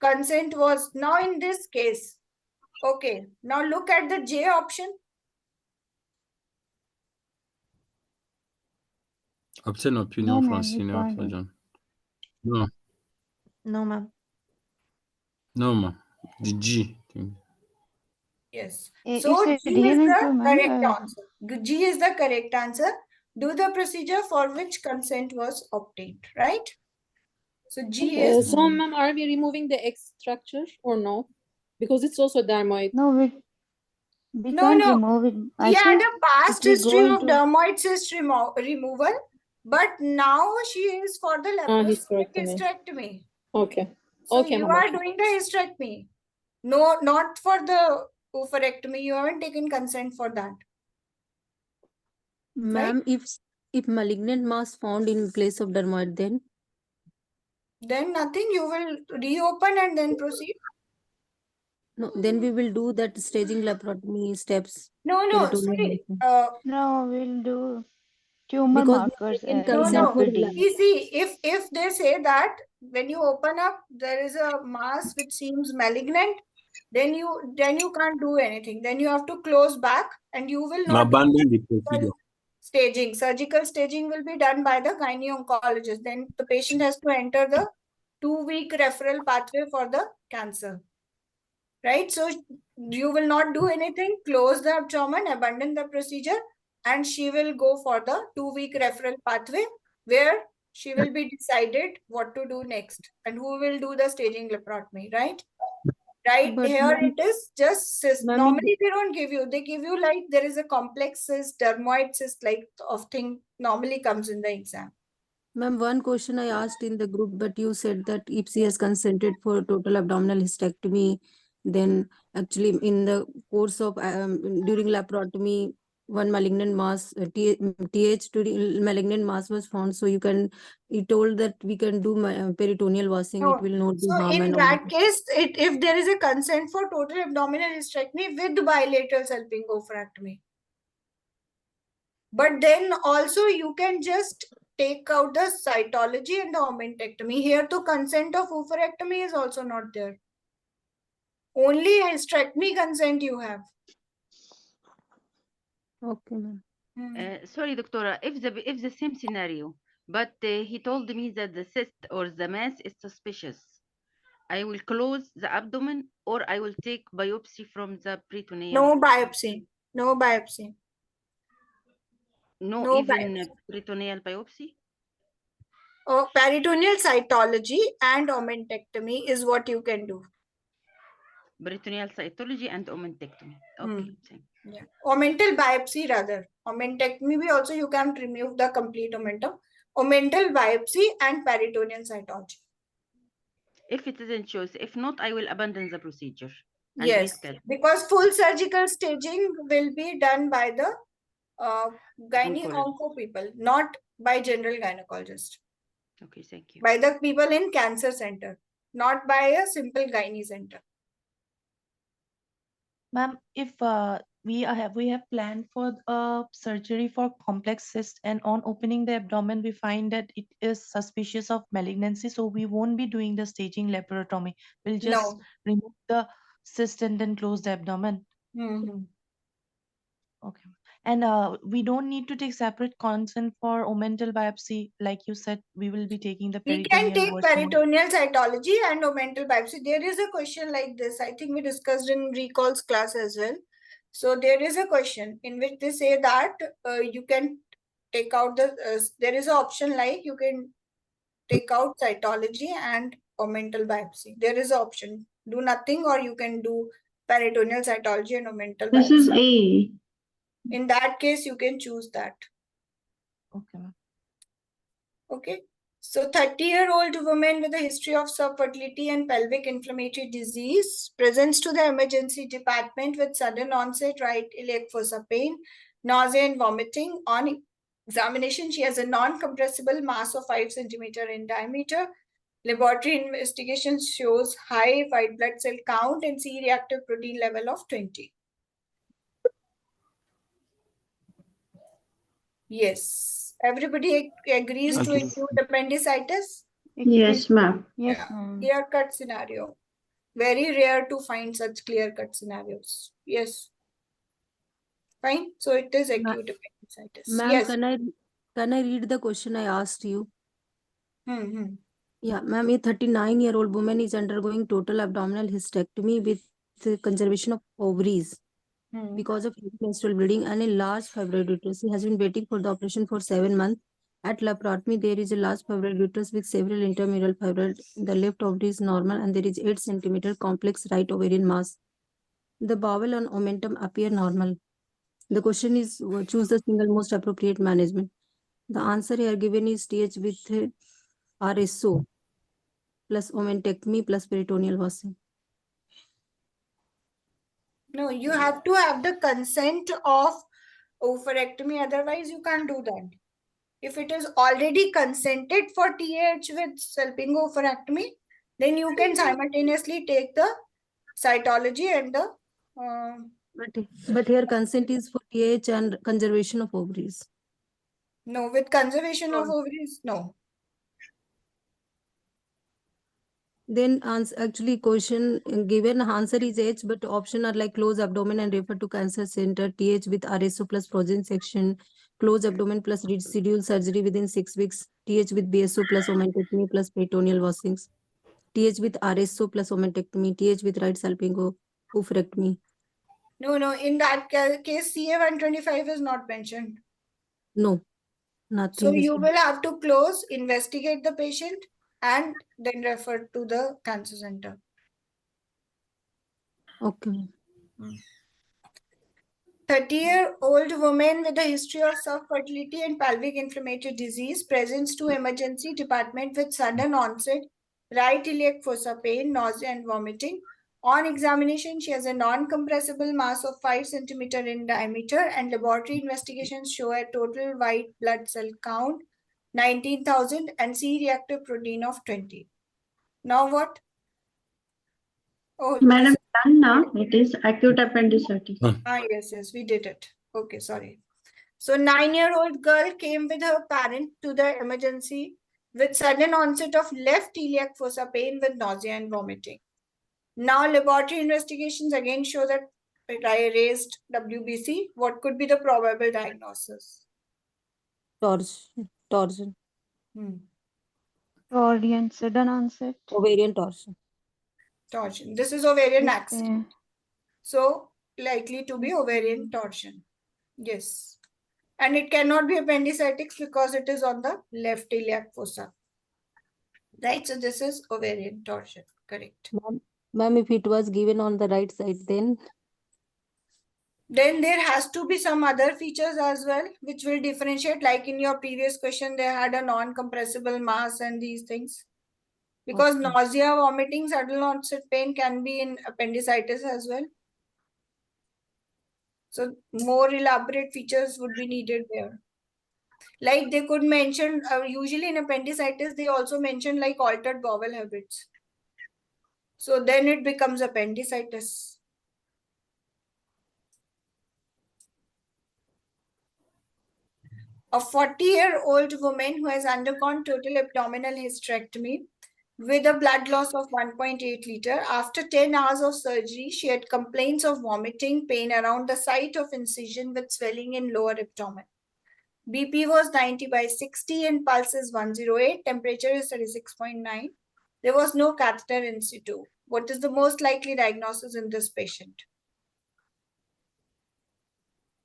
consent was. Now in this case, okay. Now look at the J option. Obtain opinion No, from ma'am, he senior can't. surgeon. No, No, ma'am. no, ma. The G thing. Yes. It's So a G is DNN the too, ma'am. correct answer. G is the correct answer. Do the procedure for which consent was obtained, right? So G is. So, ma'am, are we removing the X structure or no? Because it's also dermoid. No, we No, can't no. remove it. I He had think a past if we go history of into dermoid cyst removal, but now she is for the laparoscopic hysterectomy. Okay. So Okay, you ma'am, are okay. doing the hysterectomy. No, not for the oophorectomy. You haven't taken consent for that. Ma'am, if malignant mass found in place of dermoid, then nothing. You will reopen and then proceed. No, then we will do that staging laparotomy steps. No, peritoneal sorry. also. no, we'll do tumor Because we markers taken in consent for OPD. See, if they say that when you open up there is a mass which seems malignant, then you can't do anything. Then you have to close back and you will not Abandon the procedure. staging. Surgical staging will be done by the gynae oncologist. Then the patient has to enter the 2-week referral pathway for the cancer. Right? So you will not do anything, close the abdomen, abandon the procedure, and she will go for the 2-week referral pathway where she will be decided what to do next and who will do the staging laparotomy, right? Right, But here it is just cyst. Normally they don't give you, they give you like there is a complex cyst, dermoid cyst like of thing normally comes in the exam. Ma'am, one question I asked in the group, but you said that if she has consented for total abdominal hysterectomy, then actually in the course of during laparotomy, one malignant mass, TH during malignant mass was found. So you told that we can do peritoneal washing. No. It will not do So harm. in And that all. case, if there is a consent for total abdominal hysterectomy with bilateral salpingo-oophorectomy. But then also you can just take out the cytology and the omentectomy. Here to consent of oophorectomy is also not there. Only hysterectomy consent you have. Okay, ma'am. Sorry, Doctora, if the same scenario, but he told me that the cyst or the mass is suspicious, I will close the abdomen or I will take biopsy from the peritoneum. No biopsy. No biopsy. No, No even biopsy. peritoneal biopsy? Oh, peritoneal cytology and omentectomy is what you can do. peritoneal cytology, and omentectomy. Okay, thank you. Yeah. Omental biopsy rather. Omentectomy also you can't remove the complete omentum. Omental biopsy and peritoneal cytology. If it isn't chosen, if not, I will abandon the procedure and Yes, reschedule. because full surgical staging will be done by the gynae Oncologist. onco people, not by general gynecologist. Okay, thank you. By the people in cancer center, not by a simple gynae center. Ma'am, if we have planned for surgery for complex cyst, and on opening the abdomen we find that it is suspicious of malignancy, so we won't be doing the staging laparotomy. We'll just No. remove the cyst and then close the abdomen. Okay. And we don't need to take separate consent for omental biopsy. Like you said, we will be taking the We can peritoneal take versus peritoneal cytology and omental biopsy. There is a question like this. I think we discussed in recalls class as well. So there is a question in which they say that you can take out the, there is an option like you can take out cytology and omental biopsy. There is an option. Do nothing or you can do peritoneal cytology and omental This biopsy. is A. In that case, you can choose that. Okay. Okay. So 30-year-old woman with a history of subfertility and pelvic inflammatory disease presents to the emergency department with sudden onset right iliac fossa pain, nausea and vomiting. On examination, she has a non-compressible mass of 5 centimeter in diameter. Laboratory investigation shows high white blood cell count and C-reactive protein level of 20. Yes. Everybody agrees to Okay. include appendicitis? Yes, ma'am. Yes, Yeah. ma'am. Clear-cut scenario. Very rare to find such clear-cut scenarios. Yes. Fine. So it is acute appendicitis. Ma'am, Yes. can I read the question I asked you? Hmm. Yeah, ma'am, a 39-year-old woman is undergoing total abdominal hysterectomy with the conservation of ovaries because of menstrual bleeding and a large fibroid uterus. She has been waiting for the operation for 7 months. At laparotomy, there is a large fibroid uterus with several intramural fibroid. The left ovary is normal and there is 8 centimeter complex right ovarian mass. The bowel and omentum appear normal. The question is, choose the single most appropriate management. The answer here given is TH with RSO plus omentectomy plus peritoneal washing. No, you have to have the consent of oophorectomy. Otherwise, you can't do that. If it is already consented for TH with salpingo oophorectomy, then you can simultaneously take the cytology and the But here consent is for TH and conservation of ovaries. no, with conservation of ovaries, no. Then actually question given answer is H, but option are like close abdomen and refer to cancer center, TH with RSO plus frozen section, close abdomen plus residual surgery within 6 weeks, TH with BSO plus omentectomy plus peritoneal washings, TH with RSO plus omentectomy, TH with right salpingo oophorectomy. No, in that case, CA125 is not mentioned. No, So nothing is. you will have to close, investigate the patient, and then refer to the cancer center. Okay. 30-year-old woman with a history of subfertility and pelvic inflammatory disease presents to emergency department with sudden onset right iliac fossa pain, nausea and vomiting. On examination, she has a non-compressible mass of 5 centimeter in diameter and laboratory investigations show a total white blood cell count 19,000 and C-reactive protein of 20. Now what? Oh, Madam, done now. It is acute appendicitis. Yes, we did it. Okay, sorry. So 9-year-old girl came with her parent to the emergency with sudden onset of left iliac fossa pain with nausea and vomiting. Now laboratory investigations again show that it raised WBC. What could be the probable diagnosis? Torsion. Torsion, sudden onset. Ovarian torsion. Torsion. This is ovarian Okay. accident. So likely to be ovarian torsion. Yes. And it cannot be appendicitis because it is on the left iliac fossa. Right, so this is ovarian torsion, correct. Ma'am, if it was given on the right side, then there has to be some other features as well, which will differentiate. Like in your previous question, they had a non-compressible mass and these things. Because Okay. nausea, vomiting, sudden onset pain can be in appendicitis as well. So more elaborate features would be needed there. Like they could mention, usually in appendicitis, they also mention like altered bowel habits. So then it becomes appendicitis. A 40-year-old woman who has undergone total abdominal hysterectomy with a blood loss of 1.8 liter. After 10 hours of surgery, she had complaints of vomiting, pain around the site of incision with swelling in lower abdomen. BP was 90/60 and pulse is 108. Temperature is 36.9. There was no catheter in situ. What is the most likely diagnosis in this patient?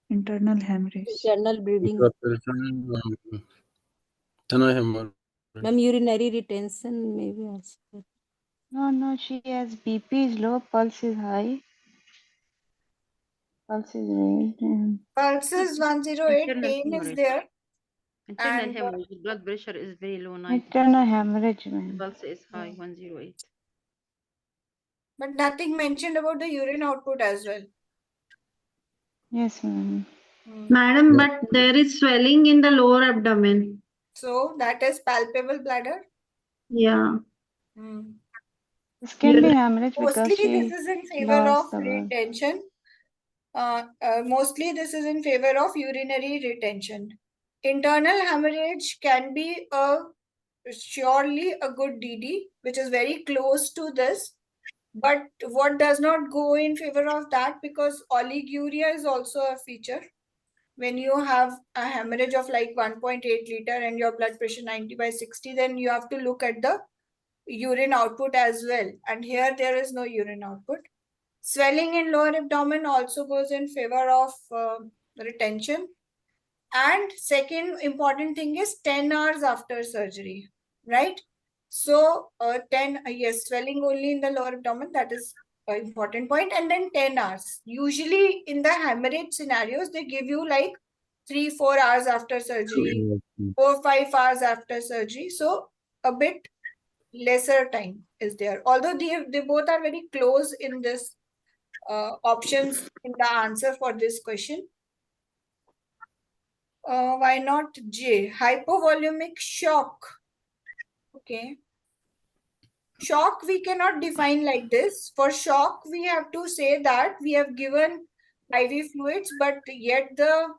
Internal hemorrhage. internal bleeding. Internal hemorrhage. Ma'am, urinary retention maybe also. No, she has BP is low, pulse is high. Pulse is raised and Pulse is 108, Internal pain is hemorrhage. there. Internal And hemorrhage. Blood pressure is very low, 90. internal hemorrhage, ma'am. Pulse is high, 108. but nothing mentioned about the urine output as well. Yes, ma'am. Madam, but there is swelling in the lower abdomen. So that is palpable bladder. Yeah. This can be hemorrhage because Mostly she this is in favor of lost the blood. retention. Mostly this is in favor of urinary retention. Internal hemorrhage can be surely a good DD, which is very close to this. But what does not go in favor of that, because oliguria is also a feature. When you have a hemorrhage of like 1.8 liter and your blood pressure 90/60, then you have to look at the urine output as well. And here there is no urine output. Swelling in lower abdomen also goes in favor of retention. And second important thing is 10 hours after surgery, right? So yes, swelling only in the lower abdomen, that is an important point. And then 10 hours. Usually in the hemorrhage scenarios, they give you like 3-4 hours after surgery, 4-5 hours after surgery. So a bit lesser time is there. Although they both are very close in this options in the answer for this question. Why not J? Hypovolumic shock. Okay. Shock we cannot define like this. For shock, we have to say that we have given IV fluids, but yet the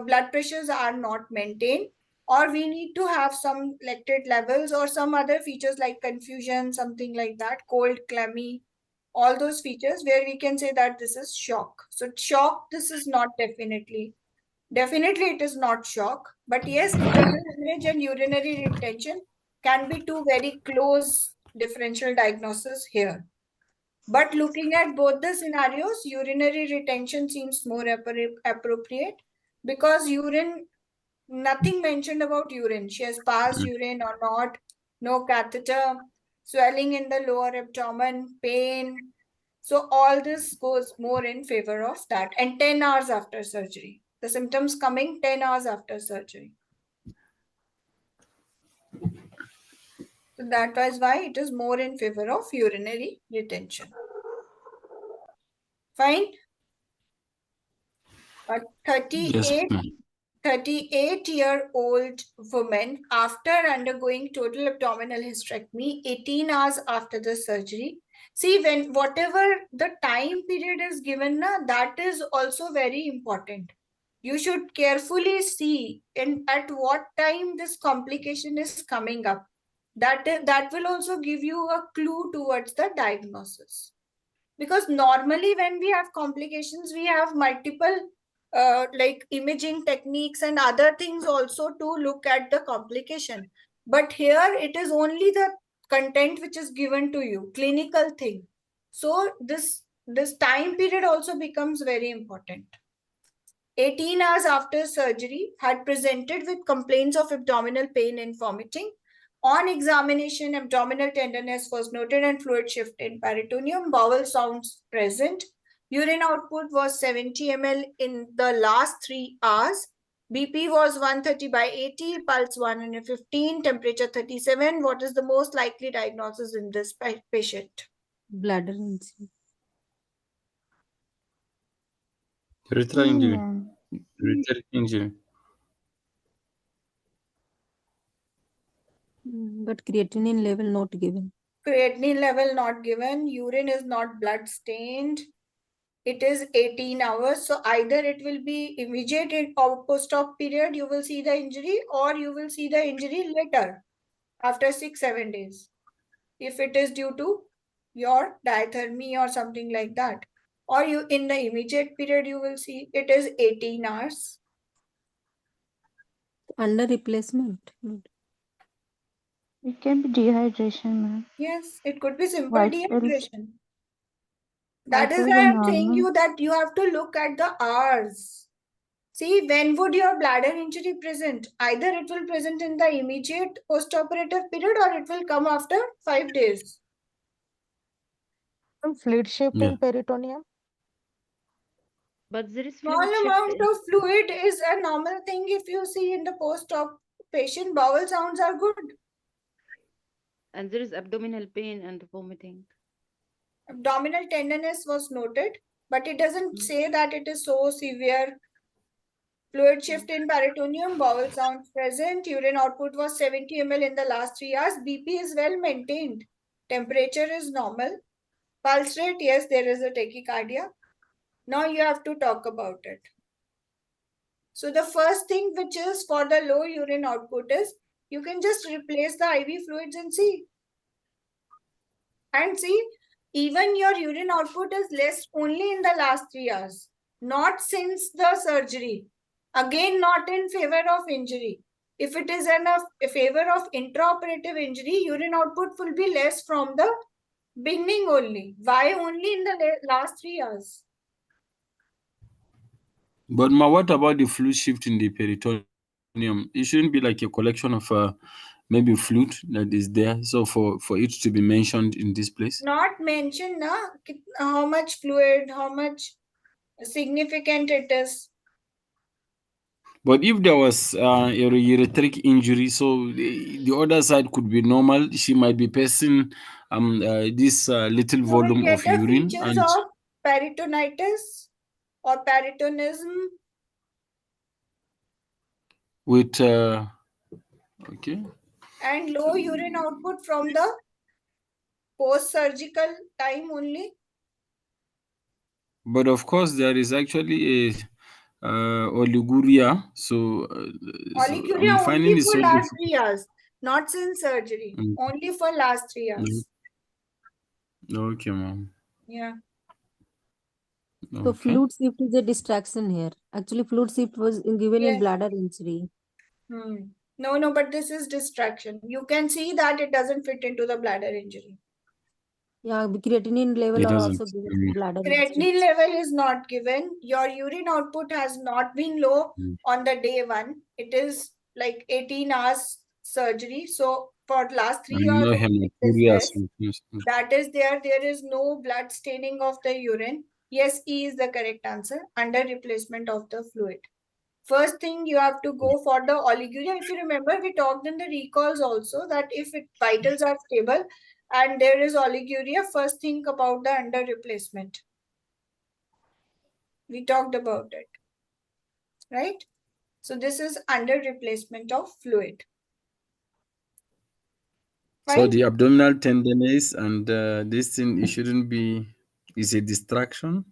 blood pressures are not maintained, or we need to have some lactate levels or some other features like confusion, something like that, cold, clammy, all those features where we can say that this is shock. So shock, this is not definitely it is not shock, but yes, internal hemorrhage and urinary retention can be two very close differential diagnoses here. But looking at both the scenarios, urinary retention seems more appropriate, because urine, nothing mentioned about urine. She has passed urine or not, no catheter, swelling in the lower abdomen, pain. So all this goes more in favor of that. And 10 hours after surgery. The symptoms coming 10 hours after surgery. So that was why it is more in favor of urinary retention. Fine. But 38-year-old woman, after undergoing total abdominal hysterectomy, 18 hours after the surgery. See, when whatever the time period is given, that is also very important. You should carefully see at what time this complication is coming up. That will also give you a clue towards the diagnosis. Because normally when we have complications, we have multiple like imaging techniques and other things also to look at the complication. But here it is only the content which is given to you, clinical thing. So this time period also becomes very important. 18 hours after surgery, had presented with complaints of abdominal pain and vomiting. On examination, abdominal tenderness was noted and fluid shift in peritoneum. Bowel sounds present. Urine output was 70 ml in the last 3 hours. BP was 130/80, pulse 115, temperature 37. What is the most likely diagnosis in this patient? Bladder injury. Urethral injury. Urethral injury. But creatinine level not given. Creatinine level not given. Urine is not blood stained. It is 18 hours. So either it will be immediate or post-op period, you will see the injury, or you will see the injury later, after 6-7 days. If it is due to your diathermy or something like that. Or you in the immediate period, you will see it is 18 hours. Under replacement. It can be dehydration, ma'am. Yes, it could be simple Vitals, dehydration. That is vitals why are I'm saying normal. you that you have to look at the hours. See, when would your bladder injury present? Either it will present in the immediate post-operative period or it will come after 5 days. Some fluid shift Yeah. in peritoneum. But there is Small fluid shift amount in, of fluid is a normal thing if you see in the post-op patient. Bowel sounds are good. and there is abdominal pain and vomiting. Abdominal tenderness was noted, but it doesn't say that it is so severe. Fluid shift in peritoneum, bowel sounds present, urine output was 70 ml in the last 3 hours. BP is well maintained. Temperature is normal. Pulse rate, yes, there is a tachycardia. Now you have to talk about it. So the first thing which is for the low urine output is you can just replace the IV fluids and see. And see, even your urine output is less only in the last 3 hours, not since the surgery. Again, not in favor of injury. If it is in a favor of intraoperative injury, urine output will be less from the beginning only. Why only in the last 3 hours? But ma, what about the fluid shift in the peritoneum? It shouldn't be like a collection of maybe fluid that is there. So for it to be mentioned in this place. Not mentioned na, how much fluid, how much significant it is. But if there was a ureteric injury, so the other side could be normal. She might be passing this little You will volume get of the urine, features and of peritonitis or peritonism. with okay. And low urine output from the post-surgical time only. But of course, there is actually a oliguria. So, so Oliguria I'm only finding it for so last difficult. 3 years, not since surgery. Only for last 3 years. Okay, ma'am. Yeah. So Okay. fluid shift is a distraction here. Actually, fluid shift was given in Yes. bladder injury. No, but this is distraction. You can see that it doesn't fit into the bladder injury. Yeah, creatinine level It are doesn't. also given in bladder Creatinine injury. level is not given. Your urine output has not been low on the day 1. It is like 18 hours surgery. So for last 3 And hours, no it is hematuria. less. That is there. There is no blood staining of the urine. Yes, E is the correct answer. Under replacement of the fluid. First thing you have to go for the oliguria. If you remember, we talked in the recalls also that if vitals are stable and there is oliguria, first think about the under replacement. We talked about it, right? So this is under replacement of fluid. So Fine. the abdominal tenderness and this thing, it shouldn't be, is a distraction.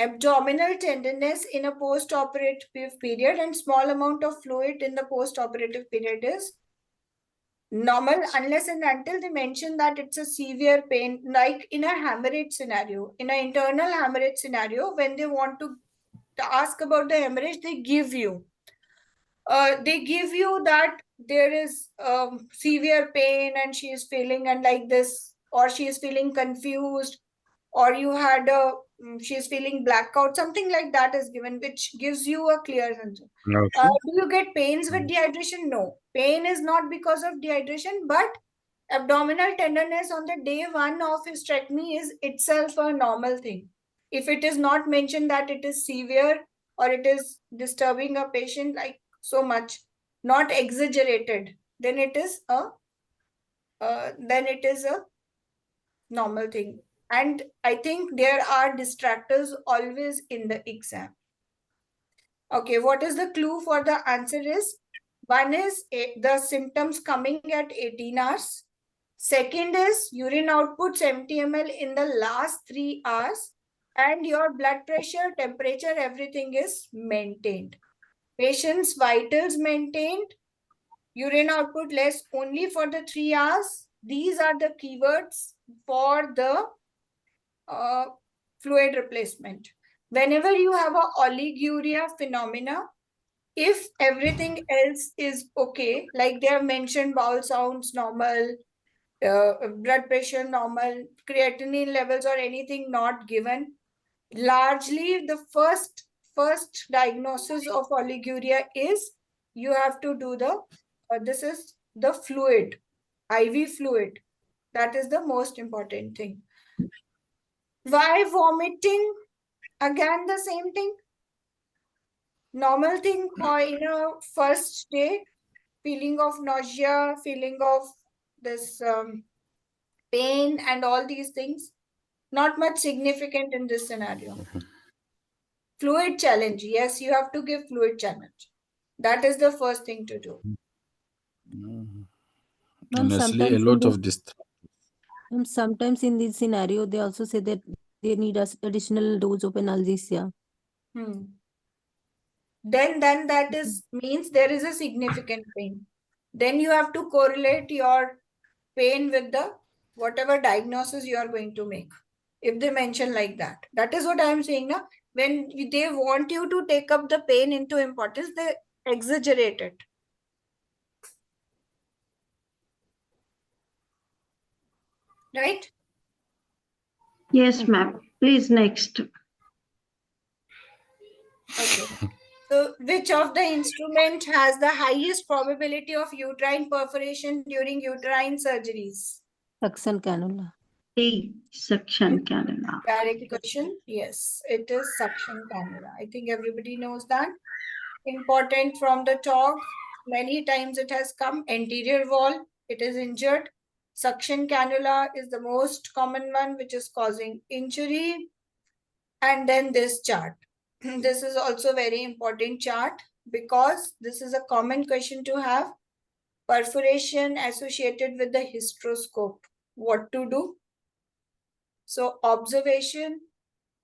Abdominal tenderness in a post-operative period and small amount of fluid in the post-operative period is normal unless and until they mention that it's a severe pain, like in a hemorrhage scenario, in an internal hemorrhage scenario, when they want to ask about the hemorrhage, they give you that there is severe pain and she is feeling and like this, or she is feeling confused, or you had a she's feeling blackout, something like that is given, which gives you a clear answer. Okay. Do you get pains with dehydration? No. Pain is not because of dehydration, but abdominal tenderness on the day 1 of hysterectomy is itself a normal thing. If it is not mentioned that it is severe or it is disturbing a patient like so much, not exaggerated, then it is a normal thing. And I think there are distractors always in the exam. Okay, what is the clue for the answer is? One is the symptoms coming at 18 hours. Second is urine output 70 ml in the last 3 hours. And your blood pressure, temperature, everything is maintained. Patient's vitals maintained. Urine output less only for the 3 hours. These are the keywords for the fluid replacement. Whenever you have a oliguria phenomena, if everything else is okay, like they have mentioned bowel sounds normal, blood pressure normal, creatinine levels or anything not given, largely the first diagnosis of oliguria is you have to do the, this is the fluid, IV fluid. That is the most important thing. Why vomiting? Again, the same thing. Normal thing or in a first day, feeling of nausea, feeling of this pain and all these things. Not much significant in this scenario. Fluid challenge. Yes, you have to give fluid challenge. That is the first thing to do. Ma'am, Honestly, a lot of this. sometimes in this scenario, they also say that they need additional dose of analgesia. Then that is means there is a significant pain. Then you have to correlate your pain with the whatever diagnosis you are going to make. If they mention like that, that is what I am saying now. When they want you to take up the pain into importance, they exaggerate it. Right? Yes, ma'am. Please, next. Okay. So, which of the instrument has the highest probability of uterine perforation during uterine surgeries? Suction cannula. D, suction cannula. Direct question. Yes, it is suction cannula. I think everybody knows that. Important from the talk. Many times it has come. Anterior wall, it is injured. Suction cannula is the most common one, which is causing injury. And then this chart. This is also very important chart because this is a common question to have. Perforation associated with the hysteroscope. What to do? So observation,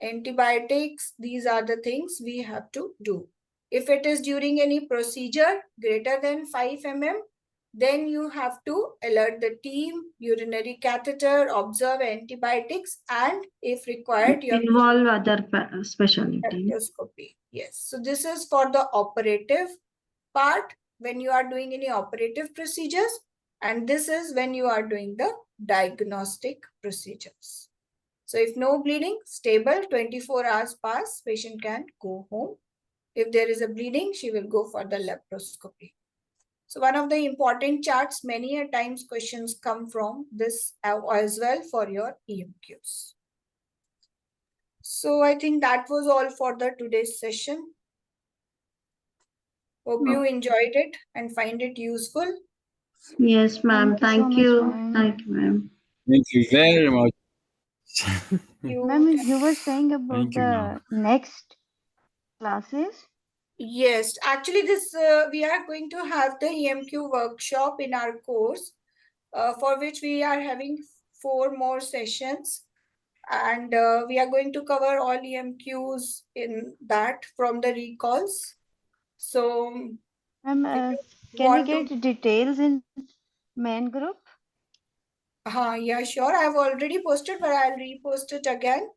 antibiotics, these are the things we have to do. If it is during any procedure greater than 5 mm, then you have to alert the team, urinary catheter, observe antibiotics, and if required, you have Involve other specialty. endoscopy. Yes. So this is for the operative part when you are doing any operative procedures, and this is when you are doing the diagnostic procedures. So if no bleeding, stable, 24 hours pass, patient can go home. If there is a bleeding, she will go for the laparoscopy. So one of the important charts, many a times questions come from this as well for your EMQs. So I think that was all for the today's session. Hope you enjoyed it and find it useful. Yes, ma'am. Thank you. Thank you, ma'am. Thank you very much. Ma'am, you were saying about Thank you, ma'am. the next classes. Yes, actually this we are going to have the EMQ workshop in our course for which we are having 4 more sessions, and we are going to cover all EMQs in that from the recalls. So Ma'am, can we get details in main group? Yeah, sure. I've already posted, but I'll repost it again.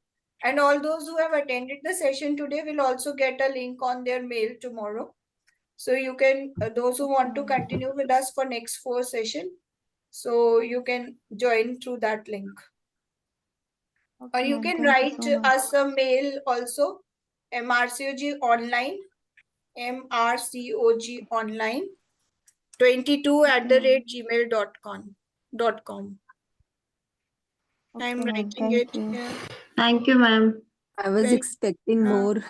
And all those who have attended the session today will also get a link on their mail tomorrow. So you can, those who want to continue with us for next 4 sessions, so you can join through that link. Or Okay, you ma'am. can Thank you write so much. us a mail also, MRCOG online, MRCOG online 22@gmail.com. Okay, I'm ma'am. writing Thank it you. here. Thank you, ma'am. I was Well, expecting more.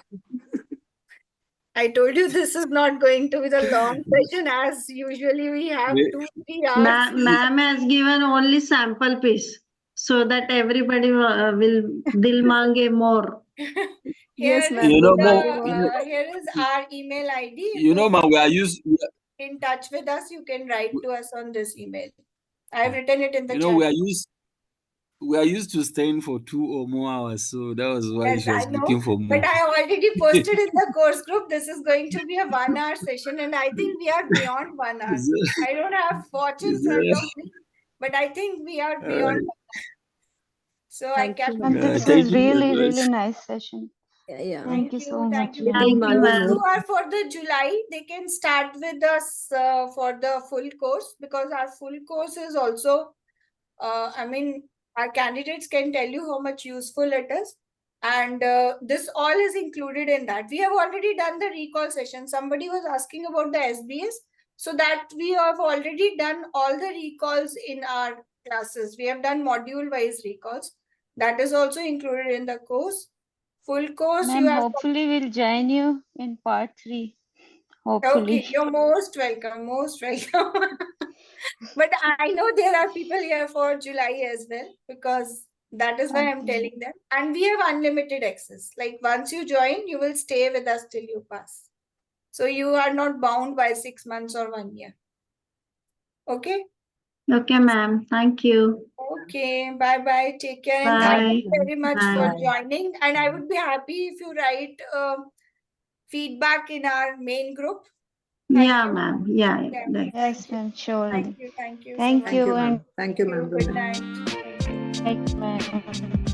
I told you this is not going to be the long session as usually we have Yeah. 2-3 hours. Ma'am has given only sample piece so that everybody will dil mange more. Yes, Here ma'am. You is know, We'll more, here is our email ID. If you know, man, we are used. in touch with us, you can write to us on this email. I have written it in the You know, chat. we are used to staying for 2 or more hours, so that was why Yes, she was I know, looking for more. but I already posted in the course group. This is going to be a 1-hour session, and I think we are beyond 1 hour. I don't have watch in front of me, but I think we are beyond 1 hour. So I Thank kept. you, And ma'am. this Thank is you very really, much. really nice session. Yeah. Thank you so Thank much, you. ma'am. Thank you, Those ma'am. who are for the July, they can start with us for the full course, because our full course is also, I mean, our candidates can tell you how much useful it is. And this all is included in that. We have already done the recall session. Somebody was asking about the SBS. So that we have already done all the recalls in our classes. We have done module-wise recalls. That is also included in the course. Full course, you Ma'am, have. hopefully we'll join you in part 3. Hopefully. Okay, you're most welcome, most welcome. But I know there are people here for July as well, because that is why I'm Okay. telling them. And we have unlimited access. Like once you join, you will stay with us till you pass. So you are not bound by 6 months or 1 year. Okay? Okay, ma'am. Thank you. Okay, bye-bye. Take care. And Bye. thank you very much for Bye. joining. And I would be happy if you write feedback in our main group. Thank Yeah, you. ma'am. Yeah, Yeah, like. Yes, ma'am. Surely. Thank you so Thank much. you. And Thank you, ma'am. Good night. good night, ma'am.